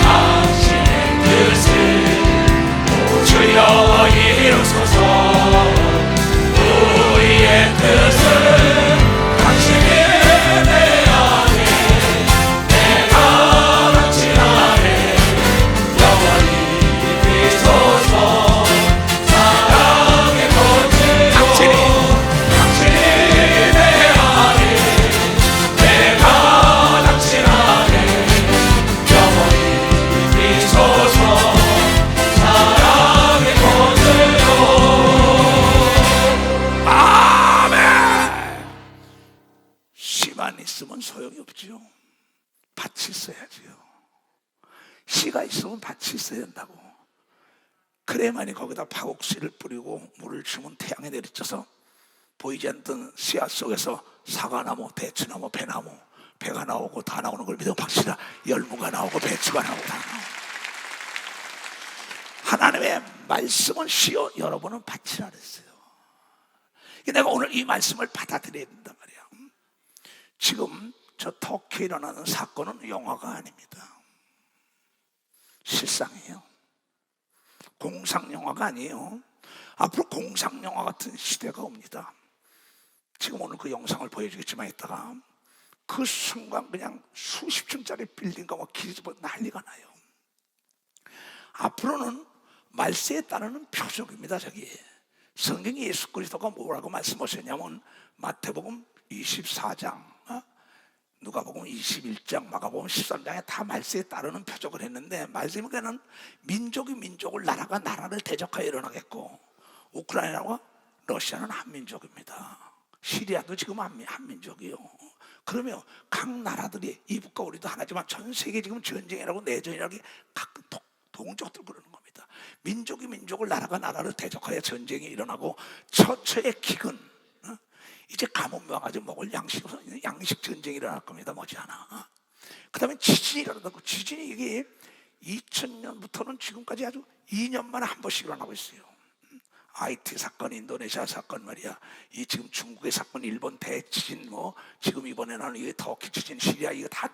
당신의 뜻을 주여 이루소서. 우리의 뜻을 당신의 내 안에 내가 당신 안에 영원히 비소서. 사랑의 본질 당신이 내 안에 내가 당신 안에 영원히 비소서. 사랑의 본질로. 아멘. 씨만 있으면 소용이 없지요. 밭이 있어야지요. 씨가 있으면 밭이 있어야 된다고. 그래야만이 거기다 파국씨를 뿌리고 물을 주면 태양에 내리쳐서 보이지 않던 씨앗 속에서 사과나무, 대추나무, 배나무, 배가 나오고 다 나오는 걸 믿어 박시라. 열무가 나오고 배추가 나오고 다 나오고. 하나님의 말씀은 씨요, 여러분은 밭이라 그랬어요. 내가 오늘 이 말씀을 받아들여야 된단 말이야. 지금 저 터키에 일어나는 사건은 영화가 아닙니다. 실상이에요. 공상영화가 아니에요. 앞으로 공상영화 같은 시대가 옵니다. 지금 오늘 그 영상을 보여주겠지만 이따가 그 순간 그냥 수십 층짜리 빌딩과 막 기집어 난리가 나요. 앞으로는 말세에 따르는 표적입니다. 저기 성경이 예수 그리스도가 뭐라고 말씀하셨냐면 마태복음 24장, 누가복음 21장, 마가복음 13장에 다 말세에 따르는 표적을 했는데, 말세는 민족이 민족을, 나라가 나라를 대적하여 일어나겠고, 우크라이나와 러시아는 한민족입니다. 시리아도 지금 한민족이요. 그러면 각 나라들이, 이북과 우리도 하나지만 전 세계 지금 전쟁이라고 내전이라고 각 동족들 그러는 겁니다. 민족이 민족을, 나라가 나라를 대적하여 전쟁이 일어나고 처처의 기근, 이제 가뭄명아지 먹을 양식 전쟁이 일어날 겁니다. 머지않아. 그 다음에 지진이 일어난다고. 지진이 이게 2000년부터는 지금까지 아주 2년만에 한 번씩 일어나고 있어요. IT 사건, 인도네시아 사건 말이야. 이 지금 중국의 사건, 일본 대지진, 지금 이번에는 이게 터키 지진, 시리아, 이거 다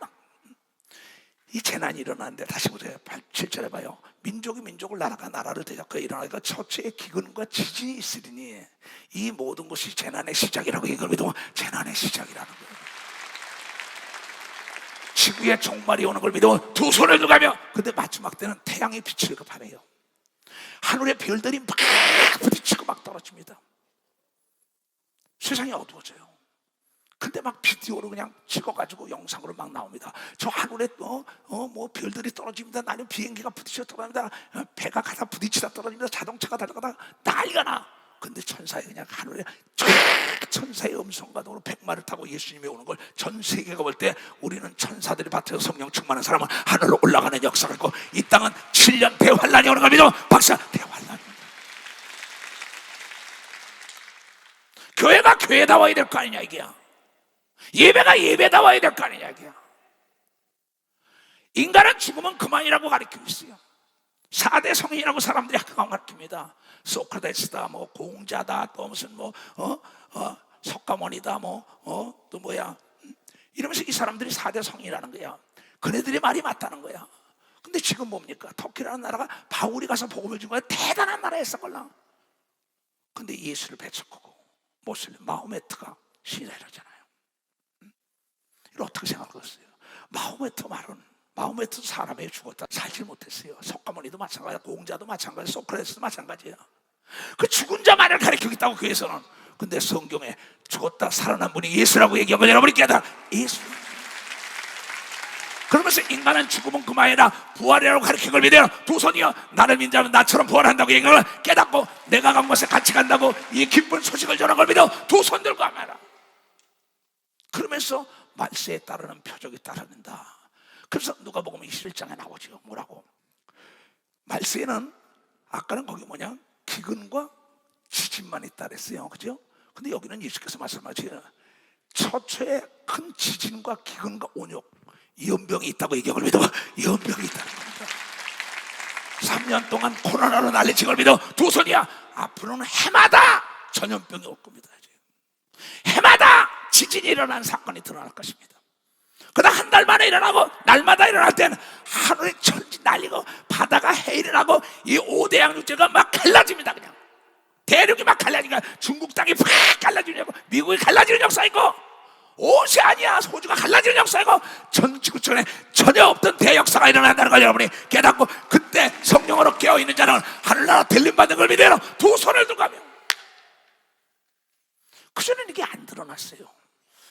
이 재난이 일어나는데, 다시 보세요. 7절에 봐요. 민족이 민족을, 나라가 나라를 대적하여 일어나니까 처처의 기근과 지진이 있으리니 이 모든 것이 재난의 시작이라고. 이걸 믿으면 재난의 시작이라는 거예요. 지구의 종말이 오는 걸 믿으면 두 손을 들어가며, 근데 마지막 때는 태양이 빛을 급하네요. 하늘의 별들이 막 부딪히고 막 떨어집니다. 세상이 어두워져요. 근데 막 비디오로 그냥 찍어가지고 영상으로 막 나옵니다. 저 하늘에 뭐 별들이 떨어집니다. 나는 비행기가 부딪혀 떨어집니다. 배가 가다 부딪히다 떨어집니다. 자동차가 달려가다 난리가 나. 근데 천사에 그냥 하늘에 천사의 음성과 도로 백마를 타고 예수님이 오는 걸 전 세계가 볼 때, 우리는 천사들이 밭에서 성령 충만한 사람은 하늘로 올라가는 역사가 있고, 이 땅은 7년 대환란이 오는 걸 믿어 박사. 대환란입니다. 교회가 교회다워야 될 거 아니냐 이게야. 예배가 예배다워야 될 거 아니냐 이게야. 인간은 죽으면 그만이라고 가르치고 있어요. 4대 성인이라고 사람들이 가르칩니다. 소크라테스다, 뭐 공자다, 또 무슨 석가모니다, 또 뭐야, 이러면서 이 사람들이 4대 성인이라는 거야. 그네들이 말이 맞다는 거야. 근데 지금 뭡니까? 터키라는 나라가 바울이 가서 복음을 준 거야. 대단한 나라였을걸라. 근데 예수를 배척하고 모슬림 마호메트가 신뢰하잖아요. 이걸 어떻게 생각하겠어요? 마호메트 말은, 마호메트도 사람에게 죽었다, 살지 못했어요. 석가모니도 마찬가지야, 공자도 마찬가지야, 소크라테스도 마찬가지야. 그 죽은 자 말을 가르치겠다고 교회에서는. 근데 성경에 죽었다 살아난 분이 예수라고 얘기하면 여러분이 깨달아. 예수. 그러면서 인간은 죽으면 그만이라 부활이라고 가르친 걸 믿어요. 두 손이요, 나를 믿는 자는 나처럼 부활한다고 얘기하는 걸 깨닫고 내가 간 곳에 같이 간다고 이 기쁜 소식을 전한 걸 믿어 두 손 들고 하마라. 그러면서 말세에 따르는 표적이 따른다. 그래서 누가복음 21장에 나오죠. 뭐라고? 말세에는, 아까는 거기 뭐냐, 기근과 지진만 있다 그랬어요. 그죠? 근데 여기는 예수께서 말씀하세요. 처처에 큰 지진과 기근과 온역, 연병이 있다고 얘기한 걸 믿어. 연병이 있다는 겁니다. 3년 동안 코로나로 난리친 걸 믿어 두 손이야. 앞으로는 해마다 전염병이 올 겁니다. 해마다 지진이 일어나는 사건이 드러날 것입니다. 그다 한 달 만에 일어나고 날마다 일어날 때는 하늘이 천지 날리고 바다가 해일이 나고 이 5대양 육지가 막 갈라집니다. 그냥 대륙이 막 갈라지니까 중국 땅이 팍 갈라지는 역사, 미국이 갈라지는 역사 있고 오세아니아 호주가 갈라지는 역사 있고 전 지구촌에 전혀 없던 대역사가 일어난다는 걸 여러분이 깨닫고 그때 성령으로 깨어있는 자는 하늘나라 들림받는 걸 믿어요. 두 손을 들고 가며 그전에는 이게 안 드러났어요.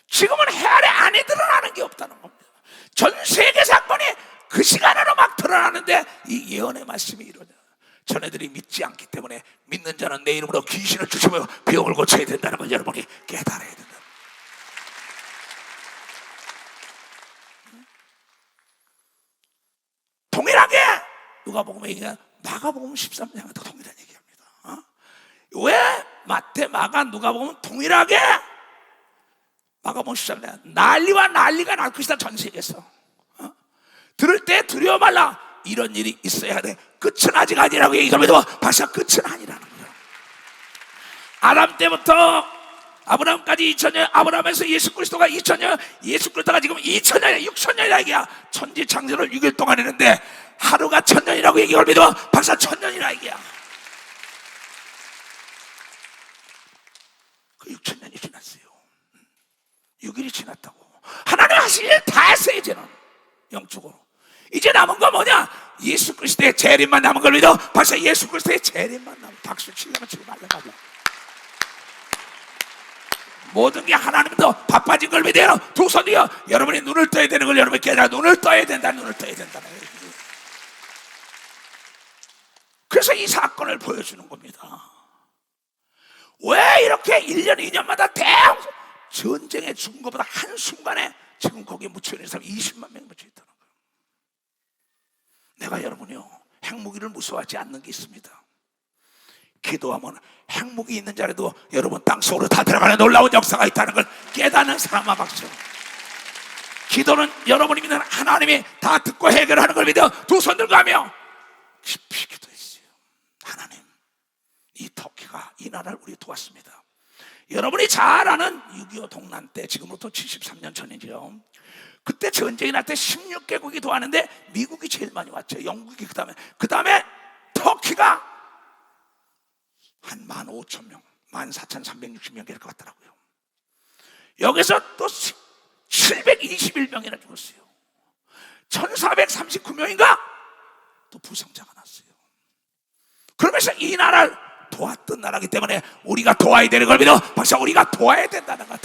지금은 해 아래 안에 드러나는 게 없다는 겁니다. 전 세계 사건이 그 시간으로 막 드러나는데 이 예언의 말씀이 이루어져. 전애들이 믿지 않기 때문에 믿는 자는 내 이름으로 귀신을 쫓으며 병을 고쳐야 된다는 걸 여러분이 깨달아야 된다. 동일하게 누가복음 얘기가 마가복음 13장에도 동일한 얘기합니다. 왜 마태, 마가, 누가복음은 동일하게 마가복음 13장 난리가 날 것이다. 전 세계에서 들을 때 두려워 말라. 이런 일이 있어야 돼. 끝은 아직 아니라고 얘기하면서 벌써 끝은 아니라는 거예요. 아담 때부터 아브라함까지 2000년, 아브라함에서 예수 그리스도가 2000년, 예수 그리스도가 지금 2000년이야, 6000년이라 얘기야. 천지 창조를 6일 동안 했는데 하루가 1000년이라고 얘기하면 믿어 벌써 1000년이라 얘기야. 그 6000년이 지났어요. 6일이 지났다고. 하나님 하실 일 다 했어요. 이제는 영적으로. 이제 남은 거 뭐냐? 예수 그리스도의 재림만 남은 걸 믿어 벌써 예수 그리스도의 재림만 남은. 박수 치려면 지금 말려가고 모든 게 하나님도 바빠진 걸 믿어요. 두 손이요. 여러분이 눈을 떠야 되는 걸 여러분이 깨달아. 눈을 떠야 된다. 눈을 떠야 된다는 거예요. 그래서 이 사건을 보여주는 겁니다. 왜 이렇게 1년 2년마다 대형 전쟁에 죽은 것보다 한순간에 지금 거기에 묻혀있는 사람이 20만 명이 묻혀있다는 거예요. 내가 여러분이요 핵무기를 무서워하지 않는 게 있습니다. 기도하면 핵무기 있는 자리도 여러분 땅속으로 다 들어가는 놀라운 역사가 있다는 걸 깨닫는 사람아 박수. 기도는 여러분이 믿는 하나님이 다 듣고 해결하는 걸 믿어 두 손 들고 하며 깊이 기도했어요. 하나님, 이 터키가 이 나라를 우리 도왔습니다. 여러분이 잘 아는 6.25 동란 때 지금부터 73년 전이죠. 그때 전쟁이 날 때 16개국이 도왔는데 미국이 제일 많이 왔죠. 영국이 그 다음에 터키가 한 15,000명, 14,360명 이렇게 왔더라고요. 여기서 또 721명이나 죽었어요. 1,439명인가 또 부상자가 났어요. 그러면서 이 나라를 도왔던 나라이기 때문에 우리가 도와야 되는 걸 믿어 벌써 우리가 도와야 된다는 거야.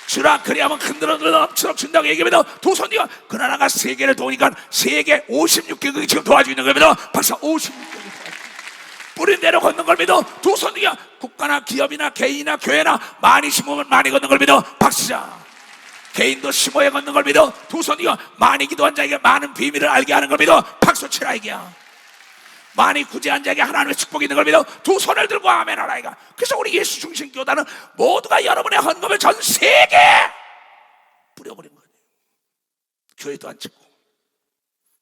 주라 그리하면 흔들어 넘치도록 준다고 얘기하면 두 손이요. 그 나라가 세계를 도우니까 세계 56개국이 지금 도와주고 있는 걸 믿어 벌써 56개국이 뿌린 대로 걷는 걸 믿어 두 손이요. 국가나 기업이나 개인이나 교회나 많이 심으면 많이 걷는 걸 믿어 박수자. 개인도 심어야 걷는 걸 믿어 두 손이요. 많이 기도한 자에게 많은 비밀을 알게 하는 걸 믿어 박수 치라 이게야. 많이 구제한 자에게 하나님의 축복이 있는 걸 믿어 두 손을 들고 아멘 하라 이가. 그래서 우리 예수 중심 교단은 모두가 여러분의 헌금을 전 세계에 뿌려버린 거예요. 교회도 안 찍고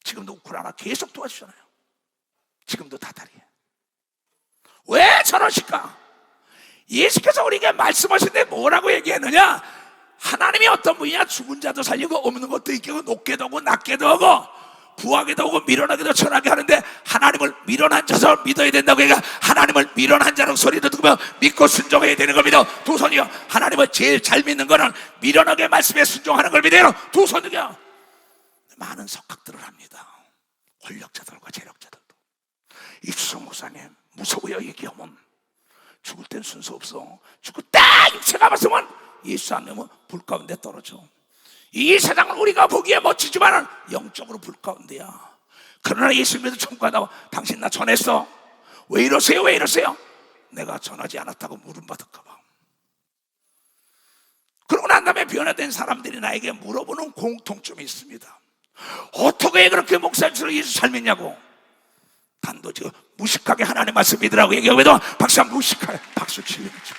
지금도 우크라이나 계속 도와주잖아요. 지금도 다달이에요. 왜 저러실까? 예수께서 우리에게 말씀하신데 뭐라고 얘기했느냐? 하나님이 어떤 분이냐? 죽은 자도 살리고 없는 것도 있고 높게도 하고 낮게도 하고 부하게도 하고 미련하게도 천하게 하는데 하나님을 미련한 자로 믿어야 된다고 얘기해. 하나님을 미련한 자로 소리를 듣으며 믿고 순종해야 되는 걸 믿어 두 손이요. 하나님을 제일 잘 믿는 거는 미련하게 말씀에 순종하는 걸 믿어요 두 손이요. 많은 석학들을 합니다. 권력자들과 재력자들도. 이수성 목사님 무서워요 얘기하면. 죽을 땐 순서 없어. 죽고 딱 육체가 봤으면 예수 안 믿으면 불 가운데 떨어져. 이 세상은 우리가 보기에 멋지지만 영적으로 불 가운데야. 그러나 예수 믿어 천국 가다가 당신 나 전했어. 왜 이러세요? 왜 이러세요? 내가 전하지 않았다고 물음받을까 봐. 그러고 난 다음에 변화된 사람들이 나에게 물어보는 공통점이 있습니다. 어떻게 그렇게 목사님처럼 예수 잘 믿냐고. 단도직입 무식하게 하나님 말씀 믿으라고 얘기하면 박수 무식하게 박수 치는 거죠.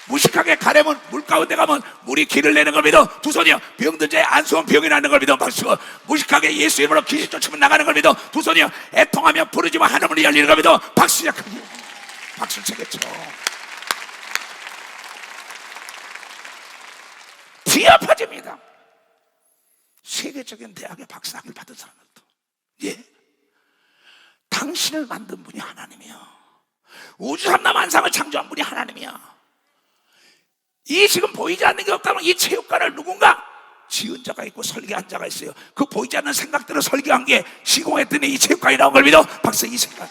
무식하게 가려면 물 가운데 가면 물이 길을 내는 걸 믿어 두 손이요. 병든 자의 안수원 병이 나는 걸 믿어 박수. 무식하게 예수 이름으로 귀신 쫓으면 나가는 걸 믿어 두 손이요. 애통하며 부르지만 하늘문이 열리는 걸 믿어 박수야. 박수 치겠죠. 뒤엎어집니다. 세계적인 대학의 박사학위를 받은 사람들도, 예, 당신을 만든 분이 하나님이야. 우주 삼라만상을 창조한 분이 하나님이야. 이 지금 보이지 않는 게 없다면 이 체육관을 누군가 지은 자가 있고 설계한 자가 있어요. 그 보이지 않는 생각대로 설계한 게 시공했더니 이 체육관이 나온 걸 믿어. 박사, 이 생각,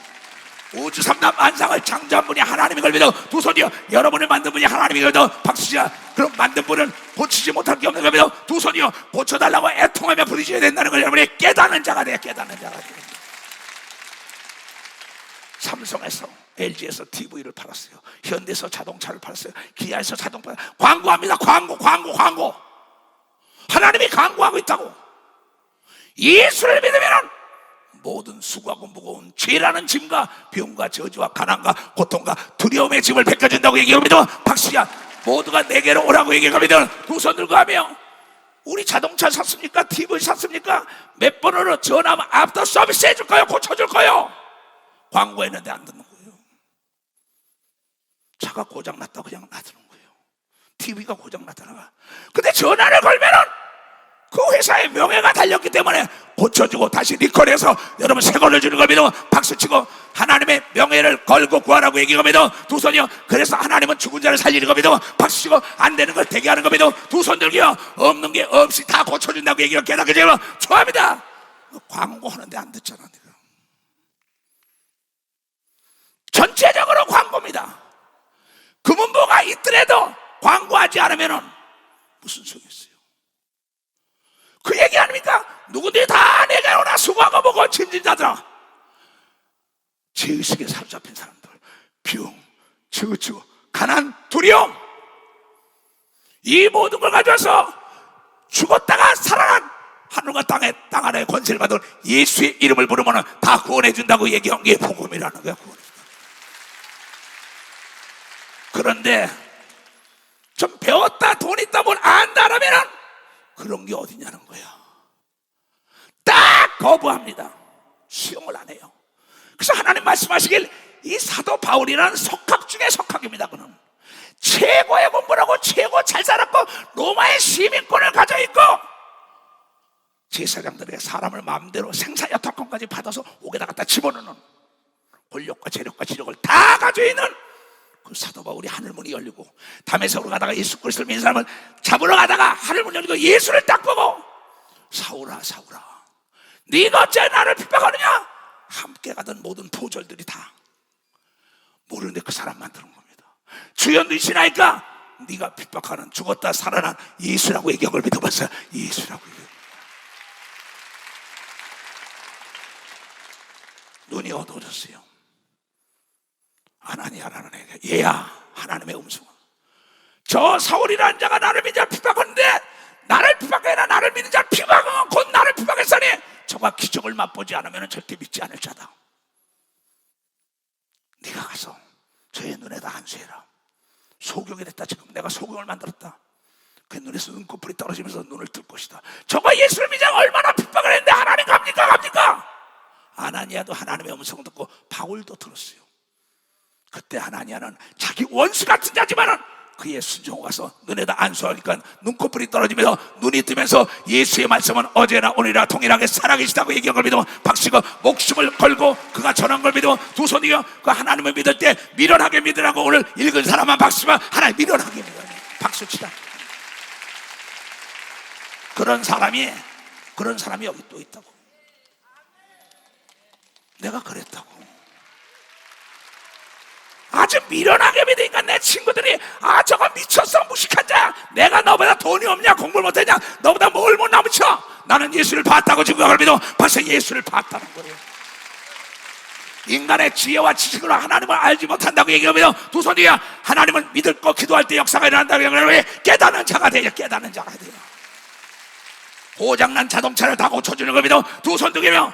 우주 삼라만상을 창조한 분이 하나님인 걸 믿어. 두 손이요, 여러분을 만든 분이 하나님인 걸 믿어. 박수야. 그럼 만든 분은 고치지 못할 게 없는 걸 믿어. 두 손이요, 고쳐달라고 애통하며 부르셔야 된다는 걸 여러분이 깨닫는 자가 돼. 깨닫는 자가 돼. 삼성에서, LG에서 TV를 팔았어요. 현대에서 자동차를 팔았어요. 기아에서 자동차, 광고합니다. 광고. 하나님이 광고하고 있다고. 예수를 믿으면 모든 수고하고 무거운 죄라는 짐과 병과 저주와 가난과 고통과 두려움의 짐을 벗겨준다고 얘기합니다. 박수야. 모두가 내게로 오라고 얘기합니다. 두 손 들고 하며, 우리 자동차 샀습니까? TV 샀습니까? 몇 번으로 전화하면 앞터 서비스 해줄 거예요. 고쳐줄 거예요. 광고했는데 안 듣는 거예요. 차가 고장났다고 그냥 놔두는 거예요. TV가 고장났다가. 근데 전화를 걸면은 그 회사의 명예가 달렸기 때문에 고쳐주고 다시 리콜해서 여러분 새 걸로 주는 겁니다. 박수치고 하나님의 명예를 걸고 구하라고 얘기합니다. 두 손이요. 그래서 하나님은 죽은 자를 살리는 겁니다. 박수치고 안 되는 걸 되게 하는 겁니다. 두 손 들기요. 없는 게 없이 다 고쳐준다고 얘기가 깨닫게 좋아합니다. 광고하는데 안 듣잖아. 내가. 전체적으로 광고입니다. 금은보가 있더라도 광고하지 않으면 무슨 소용이 있어요? 그 얘기 아닙니까? 누구들이 다 내게 오나 수고하고 보고 짐진자들아, 죄의식에 사로잡힌 사람들, 병, 저주, 가난, 두려움, 이 모든 걸 가져와서 죽었다가 살아난 하늘과 땅 아래의 권세를 받은 예수의 이름을 부르면 다 구원해준다고 얘기한 게 복음이라는 거야. 그런데 좀 배웠다, 돈 있다, 뭘 안다라면 그런 게 어디냐는 거야. 딱 거부합니다. 수용을 안 해요. 그래서 하나님 말씀하시길, 이 사도 바울이라는 석학 중에 석학입니다. 그는 최고의 공부라고, 최고 잘 살았고 로마의 시민권을 가져 있고 제사장들에게 사람을 마음대로 생사여탈권까지 받아서 옥에다 갖다 집어넣는 권력과 재력과 지력을 다 가지고 있는 그 사도 바울이 하늘문이 열리고 다메섹으로 가다가 예수 그리스도를 믿는 사람을 잡으러 가다가 하늘문이 열리고 예수를 딱 보고, 사울아 사울아 네가 어째 나를 핍박하느냐? 함께 가던 모든 포졸들이 다 모르는데 그 사람만 들은 겁니다. 주여 누구시나이까? 네가 핍박하는 죽었다 살아난 예수라고 얘기한 걸 믿어봤어요. 예수라고 얘기해요. 눈이 어두워졌어요. 아나니아라는 애가, 얘야, 하나님의 음성은 저 사울이라는 자가 나를 믿는 자를 핍박하는데, 나를 핍박해나 나를 믿는 자를 핍박하면 곧 나를 핍박했으니 저가 기적을 맛보지 않으면 절대 믿지 않을 자다. 네가 가서 저의 눈에다 안수해라. 소경이 됐다. 지금 내가 소경을 만들었다. 그 눈에서 눈꺼풀이 떨어지면서 눈을 뜰 것이다. 저가 예수를 믿자 얼마나 핍박을 했는데 하나님 갑니까? 아나니아도 하나님의 음성을 듣고 바울도 들었어요. 그때 하나니아는 자기 원수 같은 자지만은 그의 순종을 가서 눈에다 안수하니까 눈꺼풀이 떨어지면서 눈이 뜨면서 예수의 말씀은 어제나 오늘이나 동일하게 살아계시다고 얘기한 걸 믿으면 박씨가 목숨을 걸고 그가 전한 걸 믿으면 두 손이요, 그 하나님을 믿을 때 미련하게 믿으라고 오늘 읽은 사람만 박수만 하나님 미련하게 믿으라. 박수 치라. 그런 사람이 여기 또 있다고. 내가 그랬다고. 아주 미련하게 믿으니까 내 친구들이, 아 저거 미쳤어, 무식한 자, 내가 너보다 돈이 없냐, 공부를 못했냐, 너보다 뭘 못 남쳐. 나는 예수를 봤다고 지금 그걸 믿어. 벌써 예수를 봤다는 거예요. 인간의 지혜와 지식으로 하나님을 알지 못한다고 얘기하면 두 손 뒤에 하나님을 믿을 거 기도할 때 역사가 일어난다고 얘기하면 깨닫는 자가 돼요. 깨닫는 자가 돼요. 고장난 자동차를 다 고쳐주는 겁니다. 두 손 들기며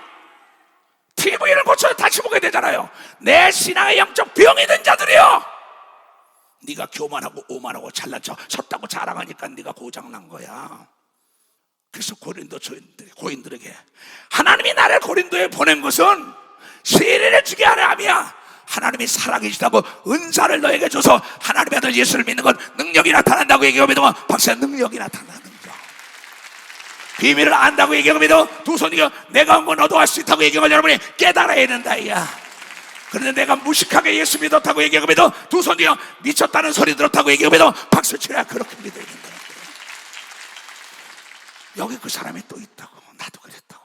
TV를 고쳐 다시 보게 되잖아요. 내 신앙의 영적 병이 든 자들이요, 네가 교만하고 오만하고 잘난 척 섰다고 자랑하니까 네가 고장난 거야. 그래서 고린들에게 하나님이 나를 고린도에 보낸 것은 세례를 주게 하려 함이야. 하나님이 살아계시다고 은사를 너에게 줘서 하나님의 아들 예수를 믿는 건 능력이 나타난다고 얘기하면 박사, 능력이 나타나는 비밀을 안다고 얘기합니다. 두 손이요, 내가 온 거 너도 할 수 있다고 얘기하면 여러분이 깨달아야 된다 이야. 그런데 내가 무식하게 예수 믿었다고 얘기하면 두 손이요, 미쳤다는 소리 들었다고 얘기하면 박수 치라. 그렇게 믿어야 된다. 여기 그 사람이 또 있다고. 나도 그랬다고.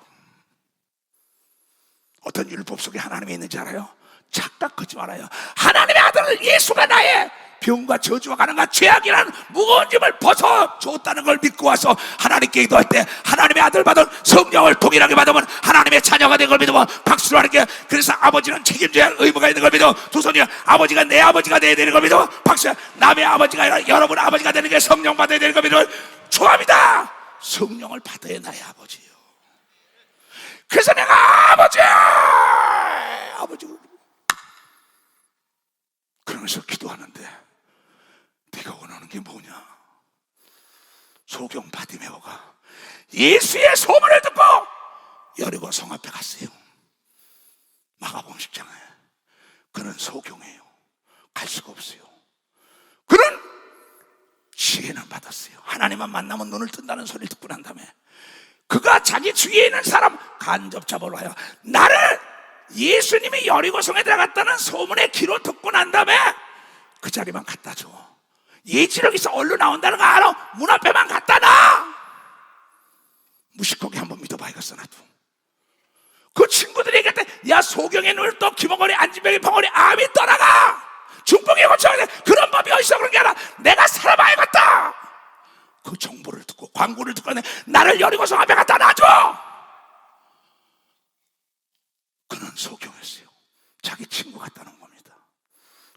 어떤 율법 속에 하나님이 있는지 알아요? 착각하지 말아요. 하나님의 아들 예수가 나의 병과 저주와 가난과 죄악이라는 무거운 짐을 벗어줬다는 걸 믿고 와서 하나님께 기도할 때 하나님의 아들 받은 성령을 동일하게 받으면 하나님의 자녀가 된 걸 믿으면 박수를 하는 게, 그래서 아버지는 책임져야 할 의무가 있는 걸 믿어. 두 손이 아버지가 내 아버지가 돼야 되는 걸 믿어. 박수. 남의 아버지가 아니라 여러분 아버지가 되는 게 성령 받아야 되는 걸 믿어. 축하합니다. 성령을 받아야 나의 아버지예요. 그래서 내가 아버지 그러면서 기도하는데 네가 원하는 게 뭐냐? 소경 바디메오가 예수의 소문을 듣고 여리고 성 앞에 갔어요. 마가복음 10장에. 그는 소경이에요. 갈 수가 없어요. 그는 지혜는 받았어요. 하나님만 만나면 눈을 뜬다는 소리를 듣고 난 다음에 그가 자기 주위에 있는 사람 간접 잡으러 와요. 나를 예수님이 여리고성에 들어갔다는 소문의 기로 듣고 난 다음에 그 자리만 갖다 줘. 예지력에서 얼른 나온다는 거 알아? 문 앞에만 갖다 놔. 무식하게 한번 믿어봐야겠어. 나도 그 친구들이 얘기할 때, 야 소경의 눈을 떠 김어거리 안진병의 벙어리 암이 떠나가 중풍이 고쳐야 돼. 그런 법이 어디서 그런 게 아니라 내가 살아봐야겠다. 그 정보를 듣고 광고를 듣고 나를 여리고성 앞에 갖다 놔줘. 그는 소경했어요. 자기 친구 갖다 놓은 겁니다.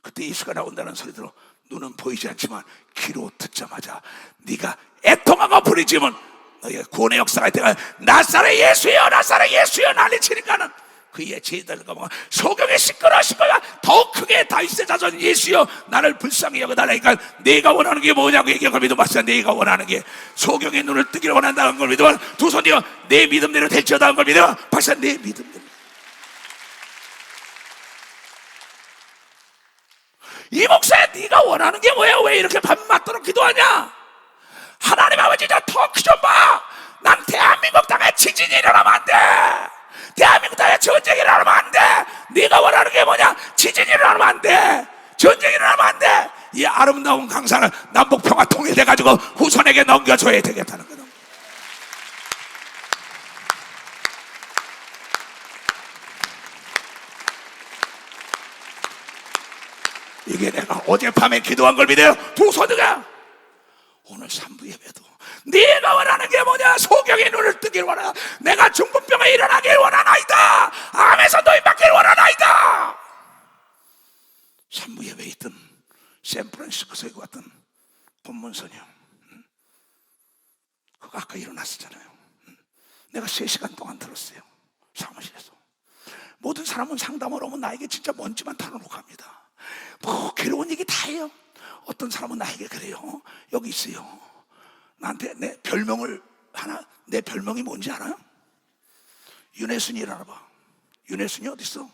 그때 예수가 나온다는 소리 들어 눈은 보이지 않지만 귀로 듣자마자 네가 애통하고 부르짖으면 너희의 구원의 역사가 있다가 나사렛 예수여 나사렛 예수여 난리치니까는 그의 제자들과 소경의 시끄러워 더욱 크게 다윗의 자손 예수여 나를 불쌍히 여겨달라니까 네가 원하는 게 뭐냐고 얘기한 믿어 봤어. 네가 원하는 게 소경의 눈을 뜨기를 원한다는 걸 믿어. 두 손이여 내 믿음대로 될지어다 걸 믿어. 박사 내 믿음대로. 이 목사야 네가 원하는 게 뭐야? 왜 이렇게 밤맞도록 기도하냐? 하나님 아버지 저 터키 좀 봐. 난 대한민국 땅에 지진이 일어나면 안 돼. 대한민국 땅에 전쟁이 일어나면 안 돼. 네가 원하는 게 뭐냐? 지진이 일어나면 안 돼. 전쟁이 일어나면 안 돼. 이 아름다운 강산을 남북평화 통일돼가지고 후손에게 넘겨줘야 되겠다는 거다. 이게 내가 어젯밤에 기도한 걸 믿어요. 두 손으로 오늘 3부 예배도 네가 원하는 게 뭐냐? 소경의 눈을 뜨길 원하나. 내가 중풍병에 일어나길 원하나이다. 암에서 너희 받길 원하나이다. 3부 예배에 있던 샌프란시스코에 왔던 본문선이요. 그거 아까 일어났었잖아요. 내가 3시간 동안 들었어요. 사무실에서. 모든 사람은 상담을 오면 나에게 진짜 먼지만 털어놓고 갑니다. 뭐 괴로운 얘기 다 해요. 어떤 사람은 나에게 그래요. 여기 있어요. 나한테 내 별명을 하나, 내 별명이 뭔지 알아요? 윤혜순이라나 봐. 윤혜순이 어디 있어?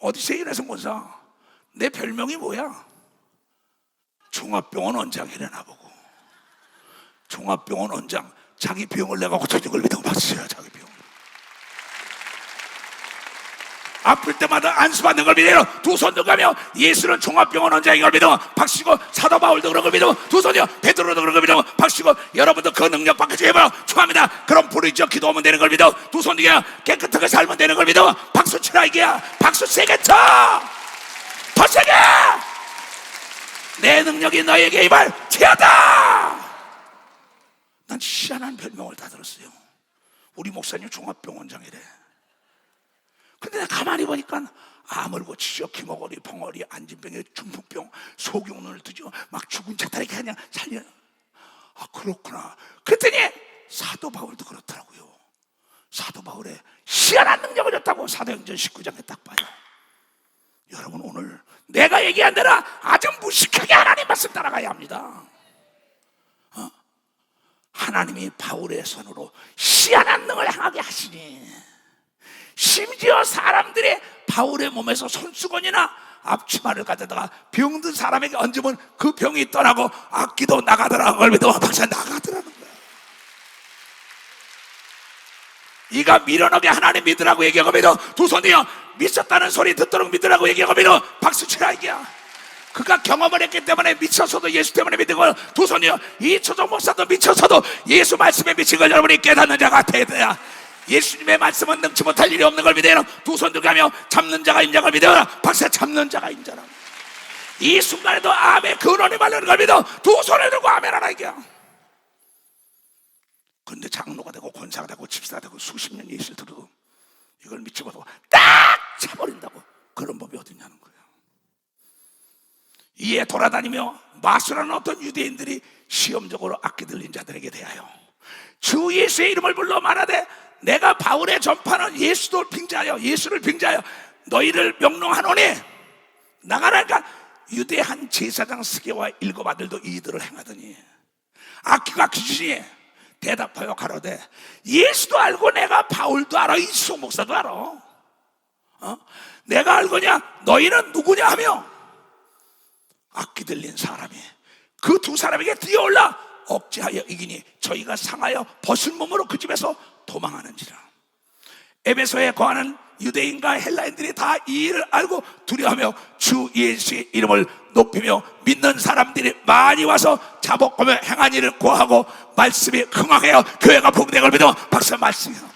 어디 있어 윤혜순 권사? 내 별명이 뭐야? 종합병원 원장이래나 보고. 종합병원 원장. 자기 병을 내가 고쳐준 걸 믿어 봤어요. 자기 병. 아플 때마다 안수받는 걸 믿어요. 두 손 들어가며 예수는 종합병원 원장인 걸 믿어 박수고, 사도 바울도 그런 걸 믿어 두 손이요. 베드로도 그런 걸 믿어 박수고, 여러분도 그 능력 받게 해봐요. 축하합니다. 그럼 부르짖어 기도하면 되는 걸 믿어. 두 손이야. 깨끗하게 살면 되는 걸 믿어. 박수 치라 이게야. 박수 세게 쳐. 더 세게. 내 능력이 너에게 임할 티하다. 난 희한한 별명을 다 들었어요. 우리 목사님 종합병원 원장이래. 근데 내가 가만히 보니까 암을 고치죠. 김어거리, 벙어리, 안진병에 중풍병, 소경눈을 뜨죠. 막 죽은 자들이 그냥 살려. 아 그렇구나. 그랬더니 사도 바울도 그렇더라고요. 사도 바울의 희한한 능력을 줬다고 사도행전 19장에 딱 봐요. 여러분 오늘 내가 얘기한 대로 아주 무식하게 하나님 말씀 따라가야 합니다. 하나님이 바울의 손으로 희한한 능을 행하게 하시니, 심지어 사람들이 바울의 몸에서 손수건이나 앞치마를 가져다가 병든 사람에게 얹으면 그 병이 떠나고 악기도 나가더라는 걸 믿어 박사 나가더라는 거야. 이가 미련하게 하나님 믿으라고 얘기하고도 두 손이여 미쳤다는 소리 듣도록 믿으라고 얘기하고도 박수 치라 이게야. 그가 경험을 했기 때문에 미쳐서도 예수 때문에 믿고, 두 손이여 이초정 목사도 미쳐서도 예수 말씀에 미친 걸 여러분이 깨닫는 자가 되어야. 예수님의 말씀은 능치 못할 일이 없는 걸 믿어라. 두 손 들고 하며 잡는 자가 인자를 믿어라. 박사 잡는 자가 인자라. 이 순간에도 아멘 근원이 말하는 걸 믿어 두 손을 들고 아멘 하라 이게야. 그런데 장로가 되고 권사가 되고 집사가 되고 수십 년 예수를 들어도 이걸 믿지 못하고 딱 차버린다고. 그런 법이 어딨냐는 거예요. 이에 돌아다니며 마술하는 어떤 유대인들이 시험적으로 악기 들린 자들에게 대하여 주 예수의 이름을 불러 말하되 내가 바울의 전파는 예수를 빙자하여 너희를 명령하노니 나가라니까. 유대 한 제사장 스게와 일곱 아들도 이들을 행하더니 악기가 귀신이 대답하여 가로되 예수도 알고 내가 바울도 알아 이수석 목사도 알아. 내가 알거냐 너희는 누구냐 하며 악기 들린 사람이 그 두 사람에게 뛰어올라 억제하여 이기니 저희가 상하여 벗은 몸으로 그 집에서 도망하는지라. 에베소에 거하는 유대인과 헬라인들이 다 이 일을 알고 두려워하며 주 예수의 이름을 높이며 믿는 사람들이 많이 와서 자복하며 행한 일을 고하고 말씀이 흥황하여 교회가 복된 걸 믿어. 박수 말씀이요.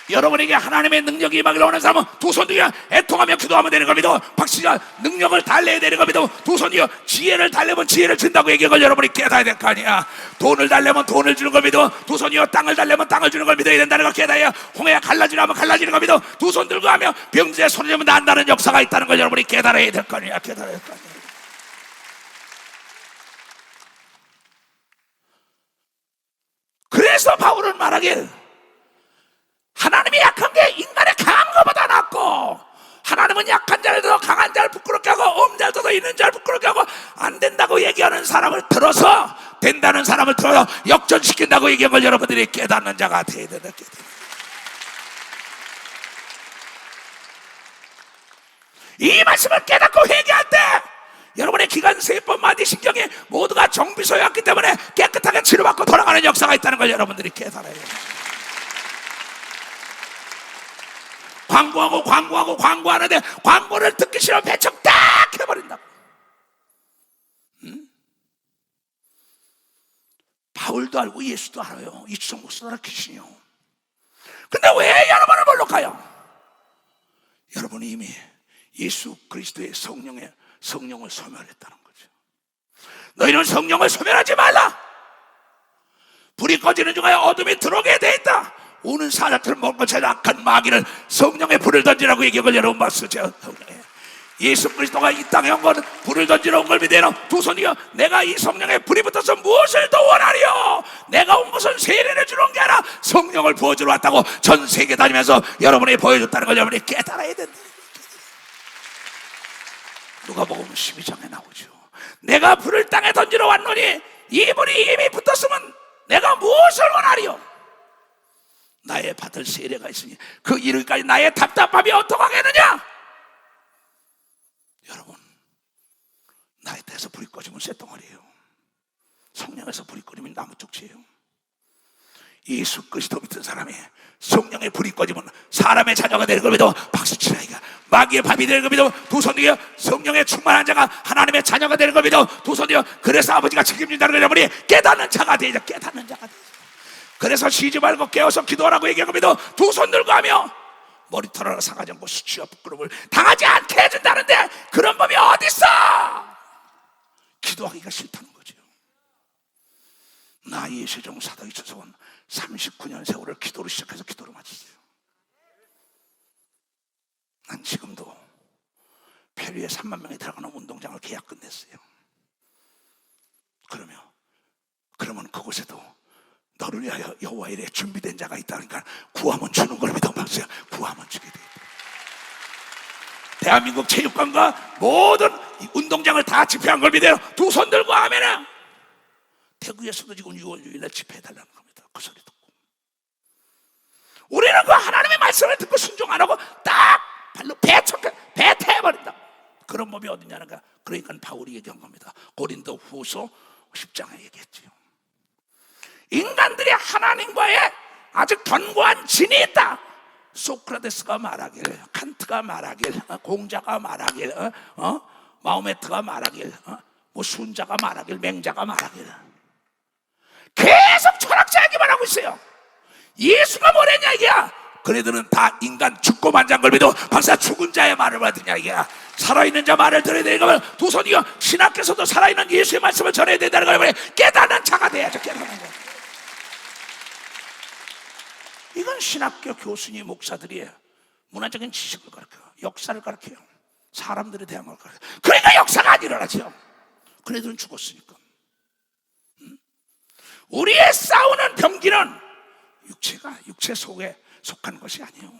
여러분에게 하나님의 능력이 임하기를 원하는 사람은 두 손 들고 애통하며 기도하면 되는 겁니다. 박수가 능력을 달래야 되는 겁니다. 두 손 들고 지혜를 달래면 지혜를 준다고 얘기한 걸 여러분이 깨달아야 될 거 아니야. 돈을 달래면 돈을 주는 겁니다. 두 손 들고 땅을 달래면 땅을 주는 걸 믿어야 된다는 걸 깨달아야. 홍해가 갈라지려면 갈라지는 겁니다. 두 손 들고 하며 병자에 손을 대면 난다는 역사가 있다는 걸 여러분이 깨달아야 될 거 아니야. 깨달아야 될 거 아니야. 그래서 바울은 말하길 하나님이 약한 게 인간의 강한 것보다 낫고, 하나님은 약한 자를 더 강한 자를 부끄럽게 하고 없는 자를 더 있는 자를 부끄럽게 하고 안 된다고 얘기하는 사람을 들어서 된다는 사람을 들어서 역전시킨다고 얘기한 걸 여러분들이 깨닫는 자가 되어야 된다. 이 말씀을 깨닫고 회개할 때 여러분의 기관 세법 마디 신경이 모두가 정비소였기 때문에 깨끗하게 치료받고 돌아가는 역사가 있다는 걸 여러분들이 깨달아야 해요. 광고하는데 광고를 듣기 싫으면 배척 딱 해버린다고. 바울도 알고 예수도 알아요. 이수석 목사도 알아 귀신이요. 근데 왜 여러분을 몰록하여? 여러분이 이미 예수 그리스도의 성령을 소멸했다는 거죠. 너희는 성령을 소멸하지 말라. 불이 꺼지는 중에 어둠이 들어오게 돼 있다. 오는 사자처럼 먹고 자라 악한 마귀를 성령의 불을 던지라고 얘기한 걸 여러분 봤어요. 예수 그리스도가 이 땅에 온 것은 불을 던지러 온 걸 믿으라. 두 손이여 내가 이 성령의 불이 붙어서 무엇을 더 원하리요? 내가 온 것은 세례를 주러 온 게 아니라 성령을 부어주러 왔다고 전 세계 다니면서 여러분이 보여줬다는 걸 여러분이 깨달아야 된다. 누가복음 12장에 나오죠. 내가 불을 땅에 던지러 왔노니 이 불이 이미 붙었으면 내가 무엇을 원하리요? 나의 받을 세례가 있으니 그 이르기까지 나의 답답함이 어떡하겠느냐? 여러분, 나의 때에서 불이 꺼지면 쇳덩어리예요. 성령에서 불이 꺼지면 나무쪽지예요. 예수 그리스도 믿는 사람이 성령의 불이 꺼지면 사람의 자녀가 되는 걸 믿어. 박수치라 이가. 마귀의 밥이 되는 걸 믿어. 두 손 들어 성령에 충만한 자가 하나님의 자녀가 되는 걸 믿어. 두 손 들어 그래서 아버지가 책임진다는 걸 여러분이 깨닫는 자가 되자. 깨닫는 자가 되자. 그래서 쉬지 말고 깨어서 기도하라고 얘기한 겁니다. 두 손 들고 하며 머리털 하나 상하지 않고 수치와 부끄러움을 당하지 않게 해준다는데 그런 법이 어딨어? 기도하기가 싫다는 거죠. 나 예수종 사도기 초선 39년 세월을 기도로 시작해서 기도로 마쳤어요. 난 지금도 페루에 3만 명이 들어가는 운동장을 계약 끝냈어요. 그러면 그곳에도 너를 위하여 여호와 이래 준비된 자가 있다니까 구하면 주는 걸 믿어. 박수야. 구하면 주게 돼. 대한민국 체육관과 모든 운동장을 다 집회한 걸 믿어요. 두 손 들고 아멘해. 대구에서도 지금 6월 6일날 집회해달라는 겁니다. 그 소리 듣고 우리는 그 하나님의 말씀을 듣고 순종 안 하고 딱 발로 배태해버린다. 그런 법이 어디냐는가. 그러니까 바울이 얘기한 겁니다. 고린도 후서 10장에 얘기했지요. 인간들이 하나님과의 아주 견고한 진이 있다. 소크라테스가 말하길, 칸트가 말하길, 공자가 말하길, 마호메트가 말하길, 뭐 순자가 말하길, 맹자가 말하길, 계속 철학자 얘기만 하고 있어요. 예수가 뭐랬냐 이게야. 그네들은 다 인간 죽고 만장 걸 믿어 박사 죽은 자의 말을 받으냐 이게야. 살아있는 자 말을 들어야 되는 거면 두 손이요 신학께서도 살아있는 예수의 말씀을 전해야 된다는 거예요. 깨닫는 자가 돼야죠. 깨닫는 거. 이건 신학교 교수님 목사들이 문화적인 지식을 가르쳐요. 역사를 가르쳐요. 사람들에 대한 걸 가르쳐요. 그러니까 역사가 안 일어나죠. 그네들은 죽었으니까. 우리의 싸우는 병기는 육체 속에 속한 것이 아니에요.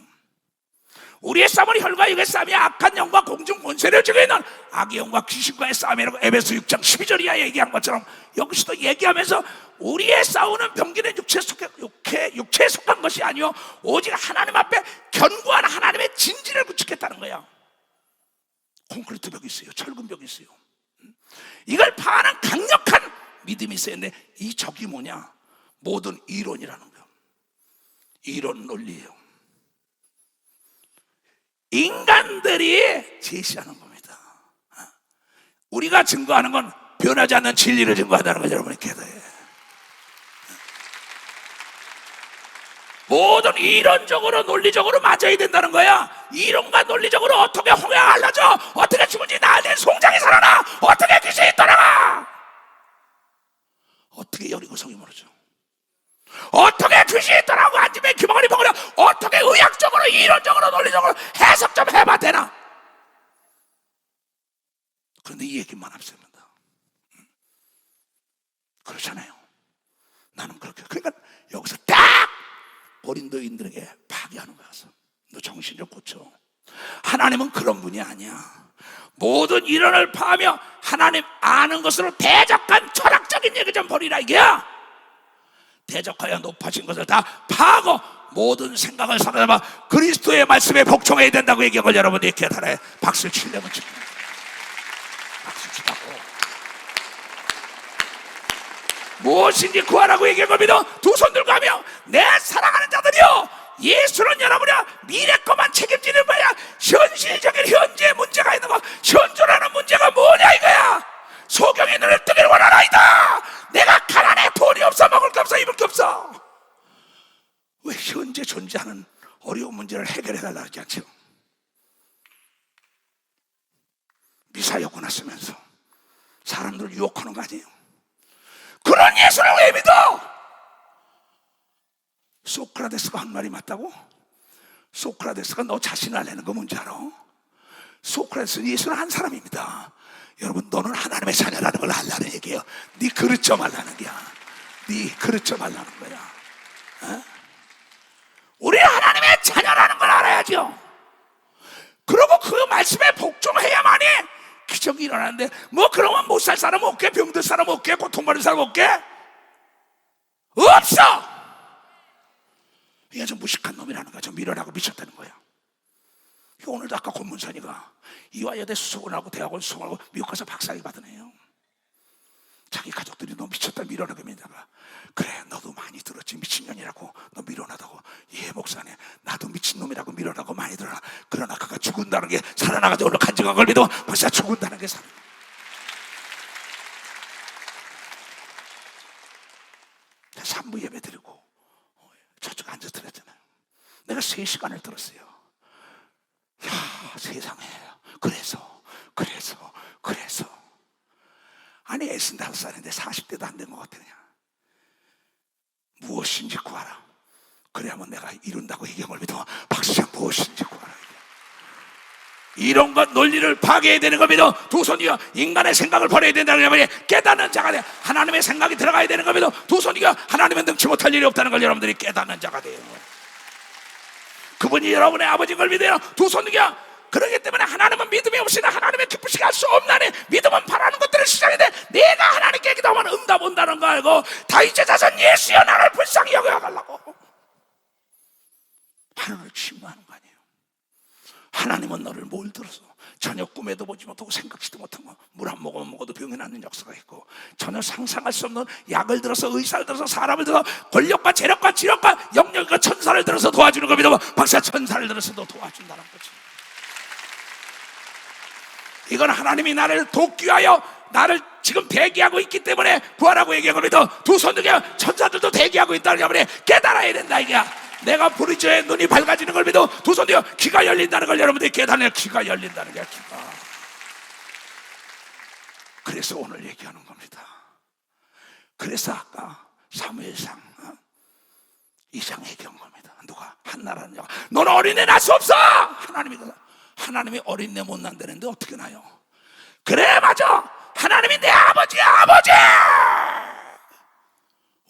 우리의 싸움은 혈과 육의 싸움이 악한 영과 공중 권세를 쥐고 있는 악의 영과 귀신과의 싸움이라고 에베소 6장 12절이야 얘기한 것처럼 여기서도 얘기하면서 우리의 싸우는 병기는 육체에 속한 것이 아니요 오직 하나님 앞에 견고한 하나님의 진지를 구축했다는 거야. 콘크리트 벽이 있어요. 철근 벽이 있어요. 이걸 파는 강력한 믿음이 있어야 하는데 이 적이 뭐냐? 모든 이론이라는 거예요. 이론 논리예요. 인간들이 제시하는 겁니다. 우리가 증거하는 건 변하지 않는 진리를 증거한다는 걸 여러분이 깨달아요. 모든 이론적으로 논리적으로 맞아야 된다는 거야. 이론과 논리적으로 어떻게 홍해가 갈라져, 어떻게 죽은지 나한테 송장이 살아나, 어떻게 귀신이 떠나가, 어떻게 여리고성이 무너져, 어떻게 귀신이 떠나고 앉으면 귀머거리 먹으려, 어떻게 의학적으로 이론적으로 논리적으로 해석 좀 해봐 되나? 그런데 이 얘기만 합니다. 그렇잖아요. 나는 그렇게. 그러니까 여기서 딱 고린도인들에게 파괴하는 거야. 너 정신 좀 고쳐. 하나님은 그런 분이 아니야. 모든 이론을 파하며 하나님 아는 것으로 대적한 철학적인 얘기 좀 버리라 이게야. 대적하여 높아진 것을 다 파하고 모든 생각을 사로잡아 그리스도의 말씀에 복종해야 된다고 얘기한 걸 여러분들이 깨달아요. 박수 치려면 치고 박수 치라고. 무엇인지 구하라고 얘기한 걸 믿어 두 손 들고 하며 내 사랑하는 자들이여, 예수는 여러분이 미래 것만 책임지는 거야. 현실적인 현재의 문제가 있는 거, 현존하는 문제가 뭐냐 이거야. 소경의 눈을 뜨기를 원하나이다. 내가 가난해, 돈이 없어, 먹을 게 없어, 입을 게 없어. 왜 현재 존재하는 어려운 문제를 해결해 달라고 하지 않죠? 미사여구나 쓰면서 사람들을 유혹하는 거 아니에요? 그런 예수를 왜 믿어? 소크라테스가 한 말이 맞다고? 소크라테스가 너 자신을 알려는 거 뭔지 알아? 소크라테스는 예수는 한 사람입니다. 여러분, 너는 하나님의 자녀라는 걸 알라는 얘기예요. 네 그릇져 말라는 거야. 네 그릇져 말라는 거야. 어? 우리 하나님의 자녀라는 걸 알아야죠. 그리고 그 말씀에 복종해야만이 기적이 일어나는데, 뭐 그러면 못 살 사람 없게, 병들 사람 없게, 고통받는 사람 없게? 없어! 이게 좀 무식한 놈이라는 거야. 좀 밀어나고 미쳤다는 거야. 오늘도 아까 권문선이가 이화여대 수석을 하고 대학원 수석을 하고 미국 가서 박사학위 받은 애요. 자기 가족들이 너 미쳤다 밀어나게 믿다가, 그래 너도 많이 들었지 미친년이라고, 너 밀어나다고. 예 목사님, 나도 미친놈이라고 밀어나고 많이 들어나. 그러나 그가 죽은다는 게 살아나가지고 오늘 간증한 걸 믿어. 벌써 죽은다는 게 살아. 산부 예배 드리고 저쪽 앉아 들었잖아요. 내가 3시간을 들었어요. 야 세상에, 그래서 아니 65살인데 40대도 안 된 것 같아. 그냥 무엇인지 구하라. 그래야만 내가 이룬다고 얘기한 걸 믿어. 박수장 무엇인지 구하라. 이런 것 논리를 파괴해야 되는 겁니다. 두 손이여 인간의 생각을 버려야 된다는 말이 깨닫는 자가 돼. 하나님의 생각이 들어가야 되는 겁니다. 두 손이여 하나님은 능치 못할 일이 없다는 걸 여러분들이 깨닫는 자가 돼요. 그분이 여러분의 아버지인 걸 믿어요. 두 손이여. 그렇기 때문에 하나님은 믿음이 없이는 하나님의 기쁘시게 할 수 없나니, 믿음은 바라는 것들을 시작인데 내가 하나님께 기도하면 응답 온다는 거 알고 다윗의 자손 예수여 나를 불쌍히 여겨달라고 하나님을 침노하는 거 아니에요. 하나님은 너를 몰들어서 전혀 꿈에도 보지 못하고 생각지도 못한 거, 물 한 모금 먹어도 병이 낫는 역사가 있고, 전혀 상상할 수 없는 약을 들어서, 의사를 들어서, 사람을 들어서, 권력과 재력과 지력과 영역과 천사를 들어서 도와주는 겁니다. 박사, 천사를 들어서도 도와준다는 거지. 이건 하나님이 나를 돕기 위하여 나를 지금 대기하고 있기 때문에 부활하고 얘기한 겁니다. 두 손 들게 천사들도 대기하고 있다는 걸 깨달아야 된다 이게. 내가 부르짖어야 눈이 밝아지는 걸 믿어. 두 손 들게 귀가 열린다는 걸 여러분들이 깨달아야. 귀가 열린다는 게 귀가. 그래서 오늘 얘기하는 겁니다. 그래서 아까 사무엘상 2장 얘기한 겁니다. 누가? 한나라는 자가 너는 어린애 낳을 수 없어. 하나님이 어린애 못 낳는다는데 어떻게 나요? 그래, 맞아. 하나님이 내 아버지야, 아버지.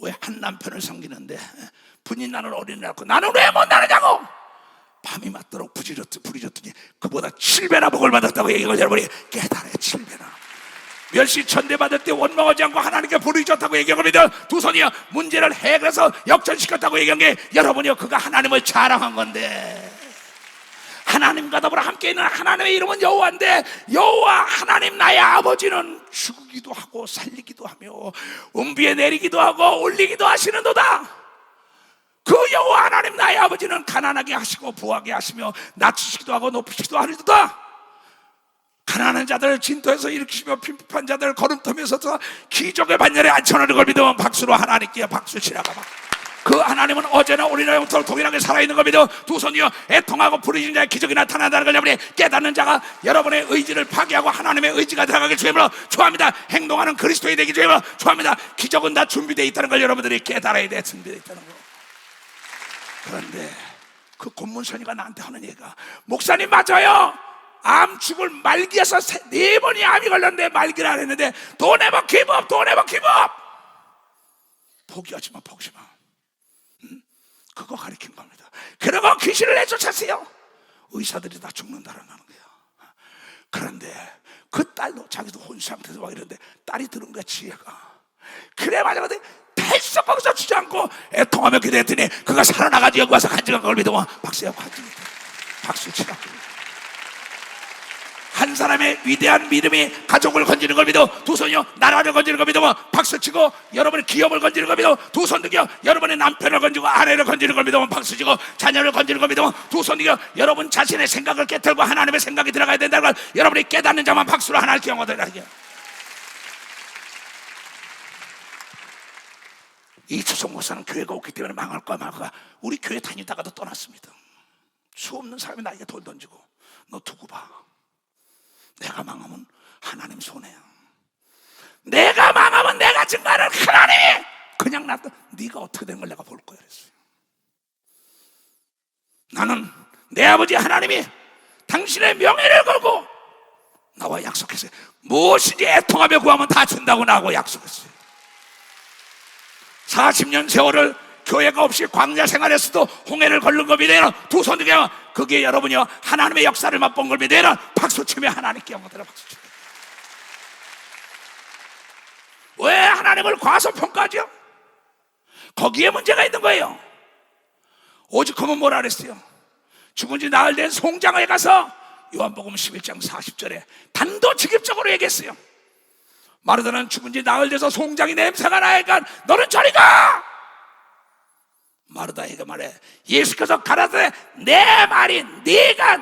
왜 한 남편을 섬기는데 분이 나는 어린애 낳고 나는 왜 못 낳느냐고. 밤이 맞도록 부리졌더니 그보다 7배나 복을 받았다고 얘기하고, 여러분이 깨달아요. 7배나. 멸시 천대받을 때 원망하지 않고 하나님께 부르짖었다고 얘기합니다. 두 손이요 문제를 해결해서 역전시켰다고 얘기한 게, 여러분이요 그가 하나님을 자랑한 건데, 하나님과 더불어 함께 있는 하나님의 이름은 여호와인데, 여호와 하나님 나의 아버지는 죽이기도 하고 살리기도 하며 음비에 내리기도 하고 올리기도 하시는도다. 그 여호와 하나님 나의 아버지는 가난하게 하시고 부하게 하시며 낮추시기도 하고 높이시기도 하리도다. 가난한 자들을 진토에서 일으키시며 빈핍한 자들을 걸음터면서 기적의 반열에 앉혀놓는 걸 믿으면 박수로 하나님께 박수 치라가 봐. 그 하나님은 어제나 오늘이나 영토록 동일하게 살아있는 걸 믿어. 두 손이요 애통하고 부르짖는 자의 기적이 나타난다는 걸 여러분이 깨닫는 자가 여러분의 의지를 파괴하고 하나님의 의지가 들어가길 주님으로 축원합니다. 행동하는 그리스도인이 되기 주님으로 축원합니다. 기적은 다 준비되어 있다는 걸 여러분들이 깨달아야 돼. 준비되어 있다는 거. 그런데 그 고문선이가 나한테 하는 얘기가, 목사님 맞아요. 암 죽을 말기에서 4번이 암이 걸렸는데 말기를 안 했는데 Don't ever give up, don't ever give up. 포기하지 마, 포기하지 마. 그거 가르친 겁니다. 그리고 귀신을 내쫓았어요. 의사들이 다 죽는다라는 거야. 그런데 그 딸도 자기도 혼수 상태에서 막 이러는데 딸이 들은 거야, 지혜가. 그래 맞아. 근데 탈썩 거기서 주저앉고 애통하며 기도했더니 그가 살아나가지고 여기 와서 간증한 걸 믿으면 박수야, 박수 치라고. 한 사람의 위대한 믿음이 가족을 건지는 걸 믿어. 두 손이요 나라를 건지는 걸 믿으면 박수치고, 여러분의 기업을 건지는 걸 믿어. 두 손 들겨 여러분의 남편을 건지고 아내를 건지는 걸 믿으면 박수치고, 자녀를 건지는 걸 믿으면 두 손 들겨 여러분 자신의 생각을 깨뜨리고 하나님의 생각이 들어가야 된다는 걸 여러분이 깨닫는 자만 박수로 하나님께 영광을 하게. 이 추석 목사는 교회가 없기 때문에 망할 거야 말까. 우리 교회 다니다가도 떠났습니다. 수 없는 사람이 나에게 돌 던지고 너 두고 봐. 내가 망하면 하나님 손해야. 내가 망하면 내가 증거하는 하나님이 그냥 놔둬. 네가 어떻게 된 걸 내가 볼 거야 그랬어요. 나는 내 아버지 하나님이 당신의 명예를 걸고 나와 약속했어요. 무엇이든지 애통하며 구하면 다 준다고 나하고 약속했어요. 40년 세월을 교회가 없이 광야 생활에서도 홍해를 걸른 거 믿어요. 두 손 들게 그게 여러분이요 하나님의 역사를 맛본 걸 믿어요. 박수 치며 하나님께 영광을 박수 치며. 왜 하나님을 과소평가하죠? 거기에 문제가 있는 거예요. 오죽하면 뭐라 그랬어요? 죽은 지 나흘 된 송장에 가서 요한복음 11장 40절에 단도직입적으로 얘기했어요. 마르다는 죽은 지 나흘 돼서 송장이 냄새가 나니까 너는 저리 가! 마르다에게 말해. 예수께서 가라사대 내 말이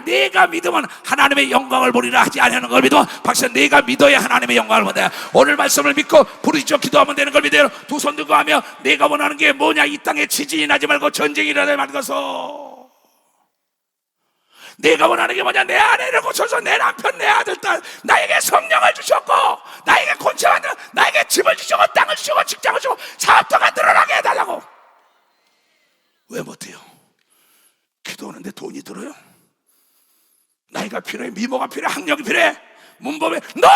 네가 믿으면 하나님의 영광을 보리라 하지 않냐는 걸 믿어. 박사 네가 믿어야 하나님의 영광을 보다. 오늘 말씀을 믿고 부르짖어 기도하면 되는 걸 믿어요. 두 손 들고 하며 네가 원하는 게 뭐냐. 이 땅에 지진이 나지 말고 전쟁이 일어나지 말고서 네가 원하는 게 뭐냐. 내 아내를 고쳐서 내 남편 내 아들 딸 나에게 성령을 주셨고 나에게 권세 만들어 나에게 집을 주시고 땅을 주시고 직장을 주시고 사업도가 늘어나게 해달라고. 왜 못해요? 기도하는데 돈이 들어요? 나이가 필요해? 미모가 필요해? 학력이 필요해? 문법에 NO!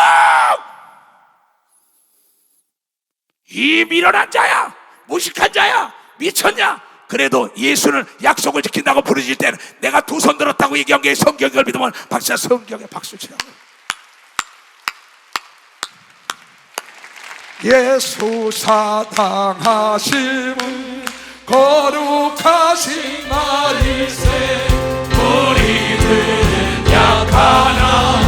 이 미련한 자야, 무식한 자야, 미쳤냐? 그래도 예수는 약속을 지킨다고 부르실 때는 내가 두 손 들었다고 얘기한 게 성경을 믿으면 박사 성경에 박수 치라고. 예수 사랑하심은 거룩하신 나이세 우리들은 약하나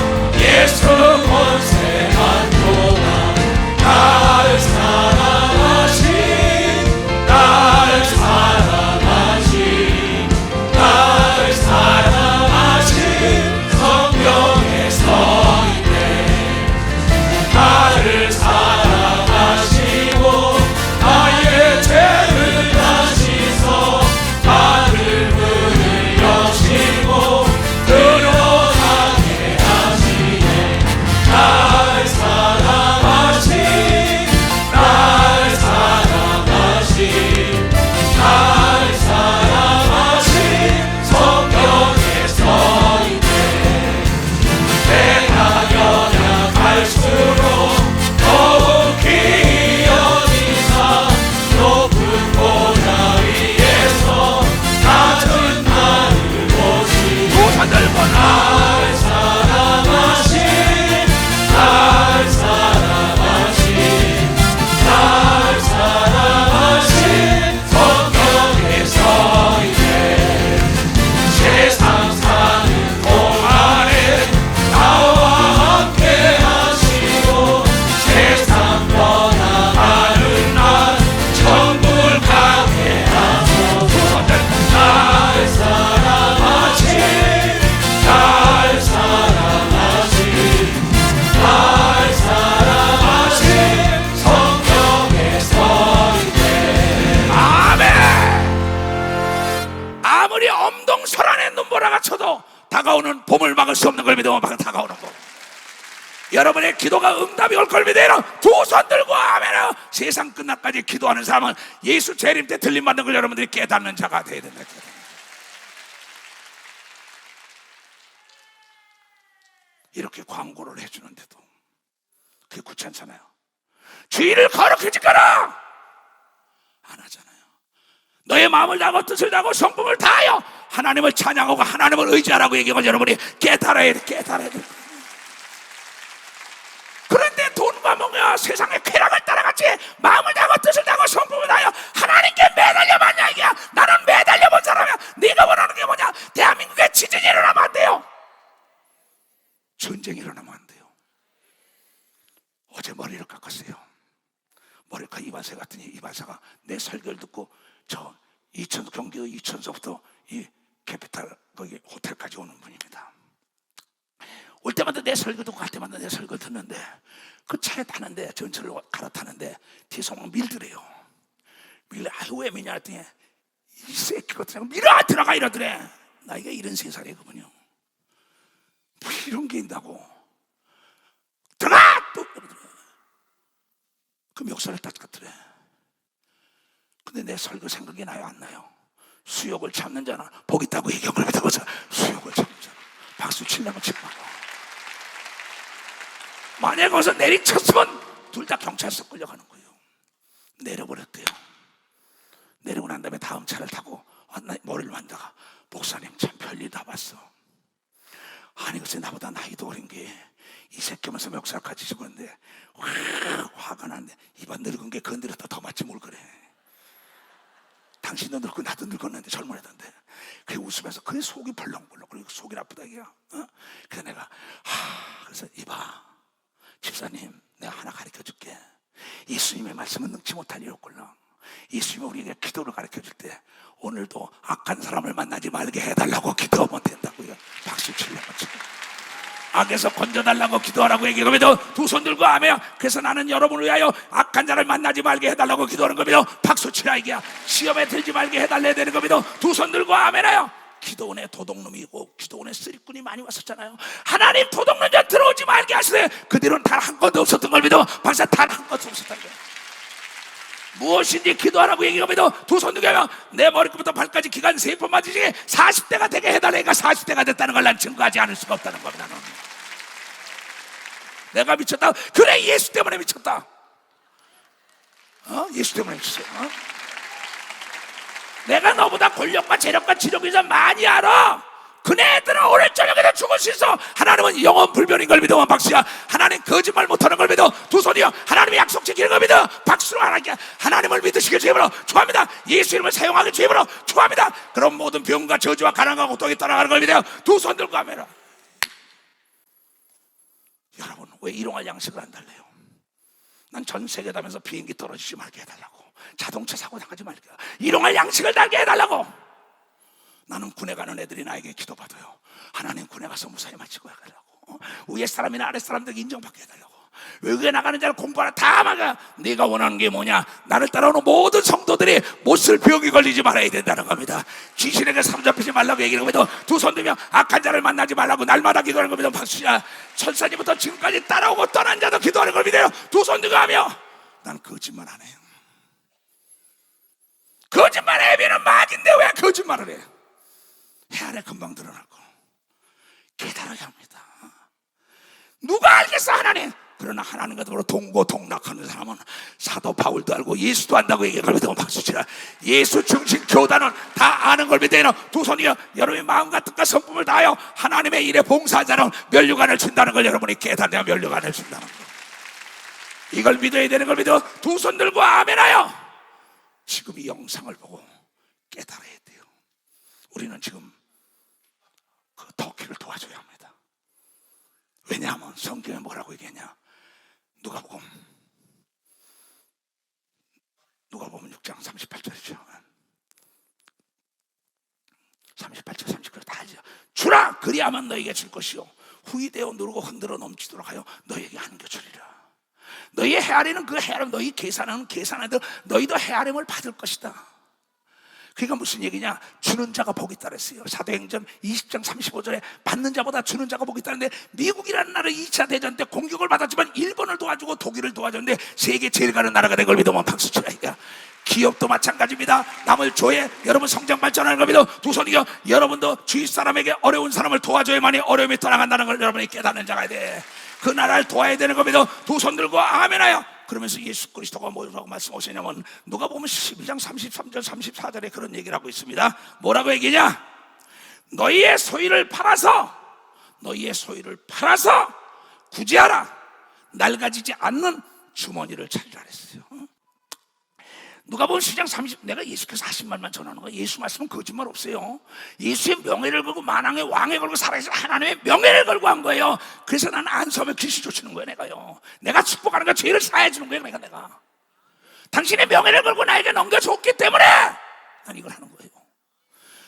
몰아가쳐도 다가오는 봄을 막을 수 없는 걸 믿으면 다가오는 거. 여러분의 기도가 응답이 올 걸 믿어요. 두 손 들고 아멘. 세상 끝날까지 기도하는 사람은 예수 재림 때 들림받는 걸 여러분들이 깨닫는 자가 되어야 된다. 이렇게 광고를 해주는데도 그게 귀찮잖아요. 주의를 거룩히 지켜라 안 하잖아요. 너의 마음을 다하고 뜻을 다하고 성품을 다하여 하나님을 찬양하고 하나님을 의지하라고 얘기하면 여러분이 깨달아야 돼. 그런데 돈과 뭔가 세상의 쾌락을 따라갔지 마음을 다하고 뜻을 다하고 성품을 다하여 하나님께 매달려봤냐 이게야. 나는 매달려본 사람이야. 네가 원하는 게 뭐냐? 대한민국에 지진이 일어나면 안 돼요. 전쟁이 일어나면 안 돼요. 어제 머리를 깎았어요. 머리를 깎아 이발사 갔더니 이발사가 내 설교를 듣고 저 경기도 이천서부터 이 캐피탈 거기 호텔까지 오는 분입니다. 올 때마다 내 설교 듣고 갈 때마다 내 설교 듣는데 그 차에 타는데 전철을 갈아타는데 뒤에서 막 밀더래요. 아유 왜 미냐 했더니 이 새끼 같은 거 밀어 들어가 이러더래. 나이가 73살이에요 그분요. 뭐 이런 게 있다고 들어가 또 그러더래. 그 멱살을 딱 갖더래. 근데 내 설교 생각이 나요 안 나요? 수욕을 참는 자는 복 있다고 얘기한 걸 믿어보자. 수욕을 참는 자는 박수 치려면 치고 만약에 거기서 내리쳤으면 둘 다 경찰서 끌려가는 거예요. 내려버렸대요. 내리고 난 다음에 다음 차를 타고 머리를 만다가 목사님 참 별일 다 봤어. 아니 글쎄 나보다 나이도 어린 게 이 새끼면서 멱살까지 집었는데 화가 났는데 입안 늙은 게 건드렸다 더 맞지 뭘 그래. 당신도 늙고 나도 늙었는데 젊은 애던데. 그래 웃으면서 그래 속이 벌렁벌렁 그리고 속이 나쁘다 이게야. 그래서 내가 그래서 이봐 집사님 내가 하나 가르쳐줄게. 예수님의 말씀은 능치 못할 일 없걸랑. 예수님이 우리에게 기도를 가르쳐줄 때 오늘도 악한 사람을 만나지 말게 해달라고 기도하면 된다고요. 박수 치려고 치고 악에서 건져달라고 기도하라고 얘기하면 두 손 들고 아멘. 그래서 나는 여러분을 위하여 악한 자를 만나지 말게 해달라고 기도하는 겁니다. 박수 치라 이게야. 시험에 들지 말게 해달라야 되는 겁니다. 두 손 들고 아멘해요. 기도원에 도둑놈이고 기도원에 쓰리꾼이 많이 왔었잖아요. 하나님 도둑놈자 들어오지 말게 하시되 그들은 단 한 건도 없었던 걸 믿어. 박사 단 한 건도 없었던 거예요. 무엇인지 기도하라고 얘기하면 두 손 들고 하면 내 머리끝부터 발까지 기간 3번 맞으시 40대가 되게 해달라니까 40대가 됐다는 걸 난 증거하지 않을 수가 없다는 겁니다. 나는. 내가 미쳤다. 그래 예수 때문에 미쳤다. 예수 때문에 미쳤어. 내가 너보다 권력과 재력과 지력이 좀 많이 알아. 그네들은 오늘 저녁에도 죽을 수 있어. 하나님은 영원 불변인 걸 믿어. 박수야. 하나님 거짓말 못하는 걸 믿어. 두 손이요. 하나님이 약속 지키는 걸 믿어. 박수로 하나님을 믿으시길 주임으로 축원합니다. 예수 이름을 사용하길 주임으로 축원합니다. 그럼 모든 병과 저주와 가난과 고통이 떠나가는 걸 믿어요. 두 손 들고 하면 여러분 왜 일용할 양식을 안 달래요? 난 전 세계 다면서 비행기 떨어지지 말게 해달라고, 자동차 사고 당하지 말게, 일용할 양식을 달게 해달라고. 나는 군에 가는 애들이 나에게 기도받아요. 하나님 군에 가서 무사히 마치고 해달라고, 위에 사람이나 아래 사람들 인정받게 해달라고. 외국에 나가는 자를 공부하라 다 막아. 네가 원하는 게 뭐냐? 나를 따라오는 모든 성도들이 못쓸 병이 걸리지 말아야 된다는 겁니다. 귀신에게 사로잡히지 말라고 얘기하는 겁니다. 두 손 들며 악한 자를 만나지 말라고 날마다 기도하는 겁니다. 박수야. 천사님부터 지금까지 따라오고 떠난 자도 기도하는 걸 믿어요. 두 손 들고 하며 난 거짓말 안 해요. 거짓말의 애비는 막인데 왜 거짓말을 해? 해 안에 금방 드러날 거. 깨달아야 합니다. 누가 알겠어 하나님? 그러나 하나님과 더불어 동고동락하는 사람은 사도 바울도 알고 예수도 안다고 얘기하거든. 박수치라. 예수 중심 교단은 다 아는 걸 믿어요. 두 손이여 여러분의 마음과 뜻과 성품을 다하여 하나님의 일에 봉사한 자는 면류관을 준다는 걸 여러분이 깨닫아야 면류관을 준다는 거. 이걸 믿어야 되는 걸 믿어. 두 손 들고 아멘하여 지금 이 영상을 보고 깨달아야 돼요. 우리는 지금 그 터키를 도와줘야 합니다. 왜냐하면 성경에 뭐라고 얘기했냐? 누가복음 6장 38절이죠. 38절 39절 다 알죠. 주라 그리하면 너에게 줄 것이요 후이되어 누르고 흔들어 넘치도록 하여 너에게 안겨주리라. 너희의 헤아리는 그 헤아림, 너희 계산하는 계산하들 너희도 헤아림을 받을 것이다. 그러니까 무슨 얘기냐? 주는 자가 복이 있다 그랬어요. 사도행전 20장 35절에 받는 자보다 주는 자가 복이 있다는데, 미국이라는 나라 2차 대전 때 공격을 받았지만 일본을 도와주고 독일을 도와줬는데 세계 제일 가는 나라가 된 걸 믿으면 박수 치라 이거야. 기업도 마찬가지입니다. 남을 조해 여러분 성장 발전하는 겁니다. 두 손이요. 여러분도 주위 사람에게 어려운 사람을 도와줘야만이 어려움이 떠나간다는 걸 여러분이 깨닫는 자가 돼. 그 나라를 도와야 되는 겁니다. 두 손 들고 아멘하여. 그러면서 예수 그리스도가 뭐라고 말씀하시냐면, 누가 보면 12장 33절 34절에 그런 얘기를 하고 있습니다. 뭐라고 얘기냐? 너희의 소유를 팔아서 구제하라. 낡아지지 않는 주머니를 찾으라 그랬어요. 누가 보면 시장 30, 내가 예수께서 하신 말만 전하는 거야. 예수 말씀은 거짓말 없어요. 예수의 명예를 걸고 만왕의 왕에 걸고 살아계신 하나님의 명예를 걸고 한 거예요. 그래서 나는 안수하면 귀신 쫓는 거예요. 내가요. 내가 축복하는 거 죄를 사해 주는 거예요. 내가 당신의 명예를 걸고 나에게 넘겨줬기 때문에 난 이걸 하는 거예요.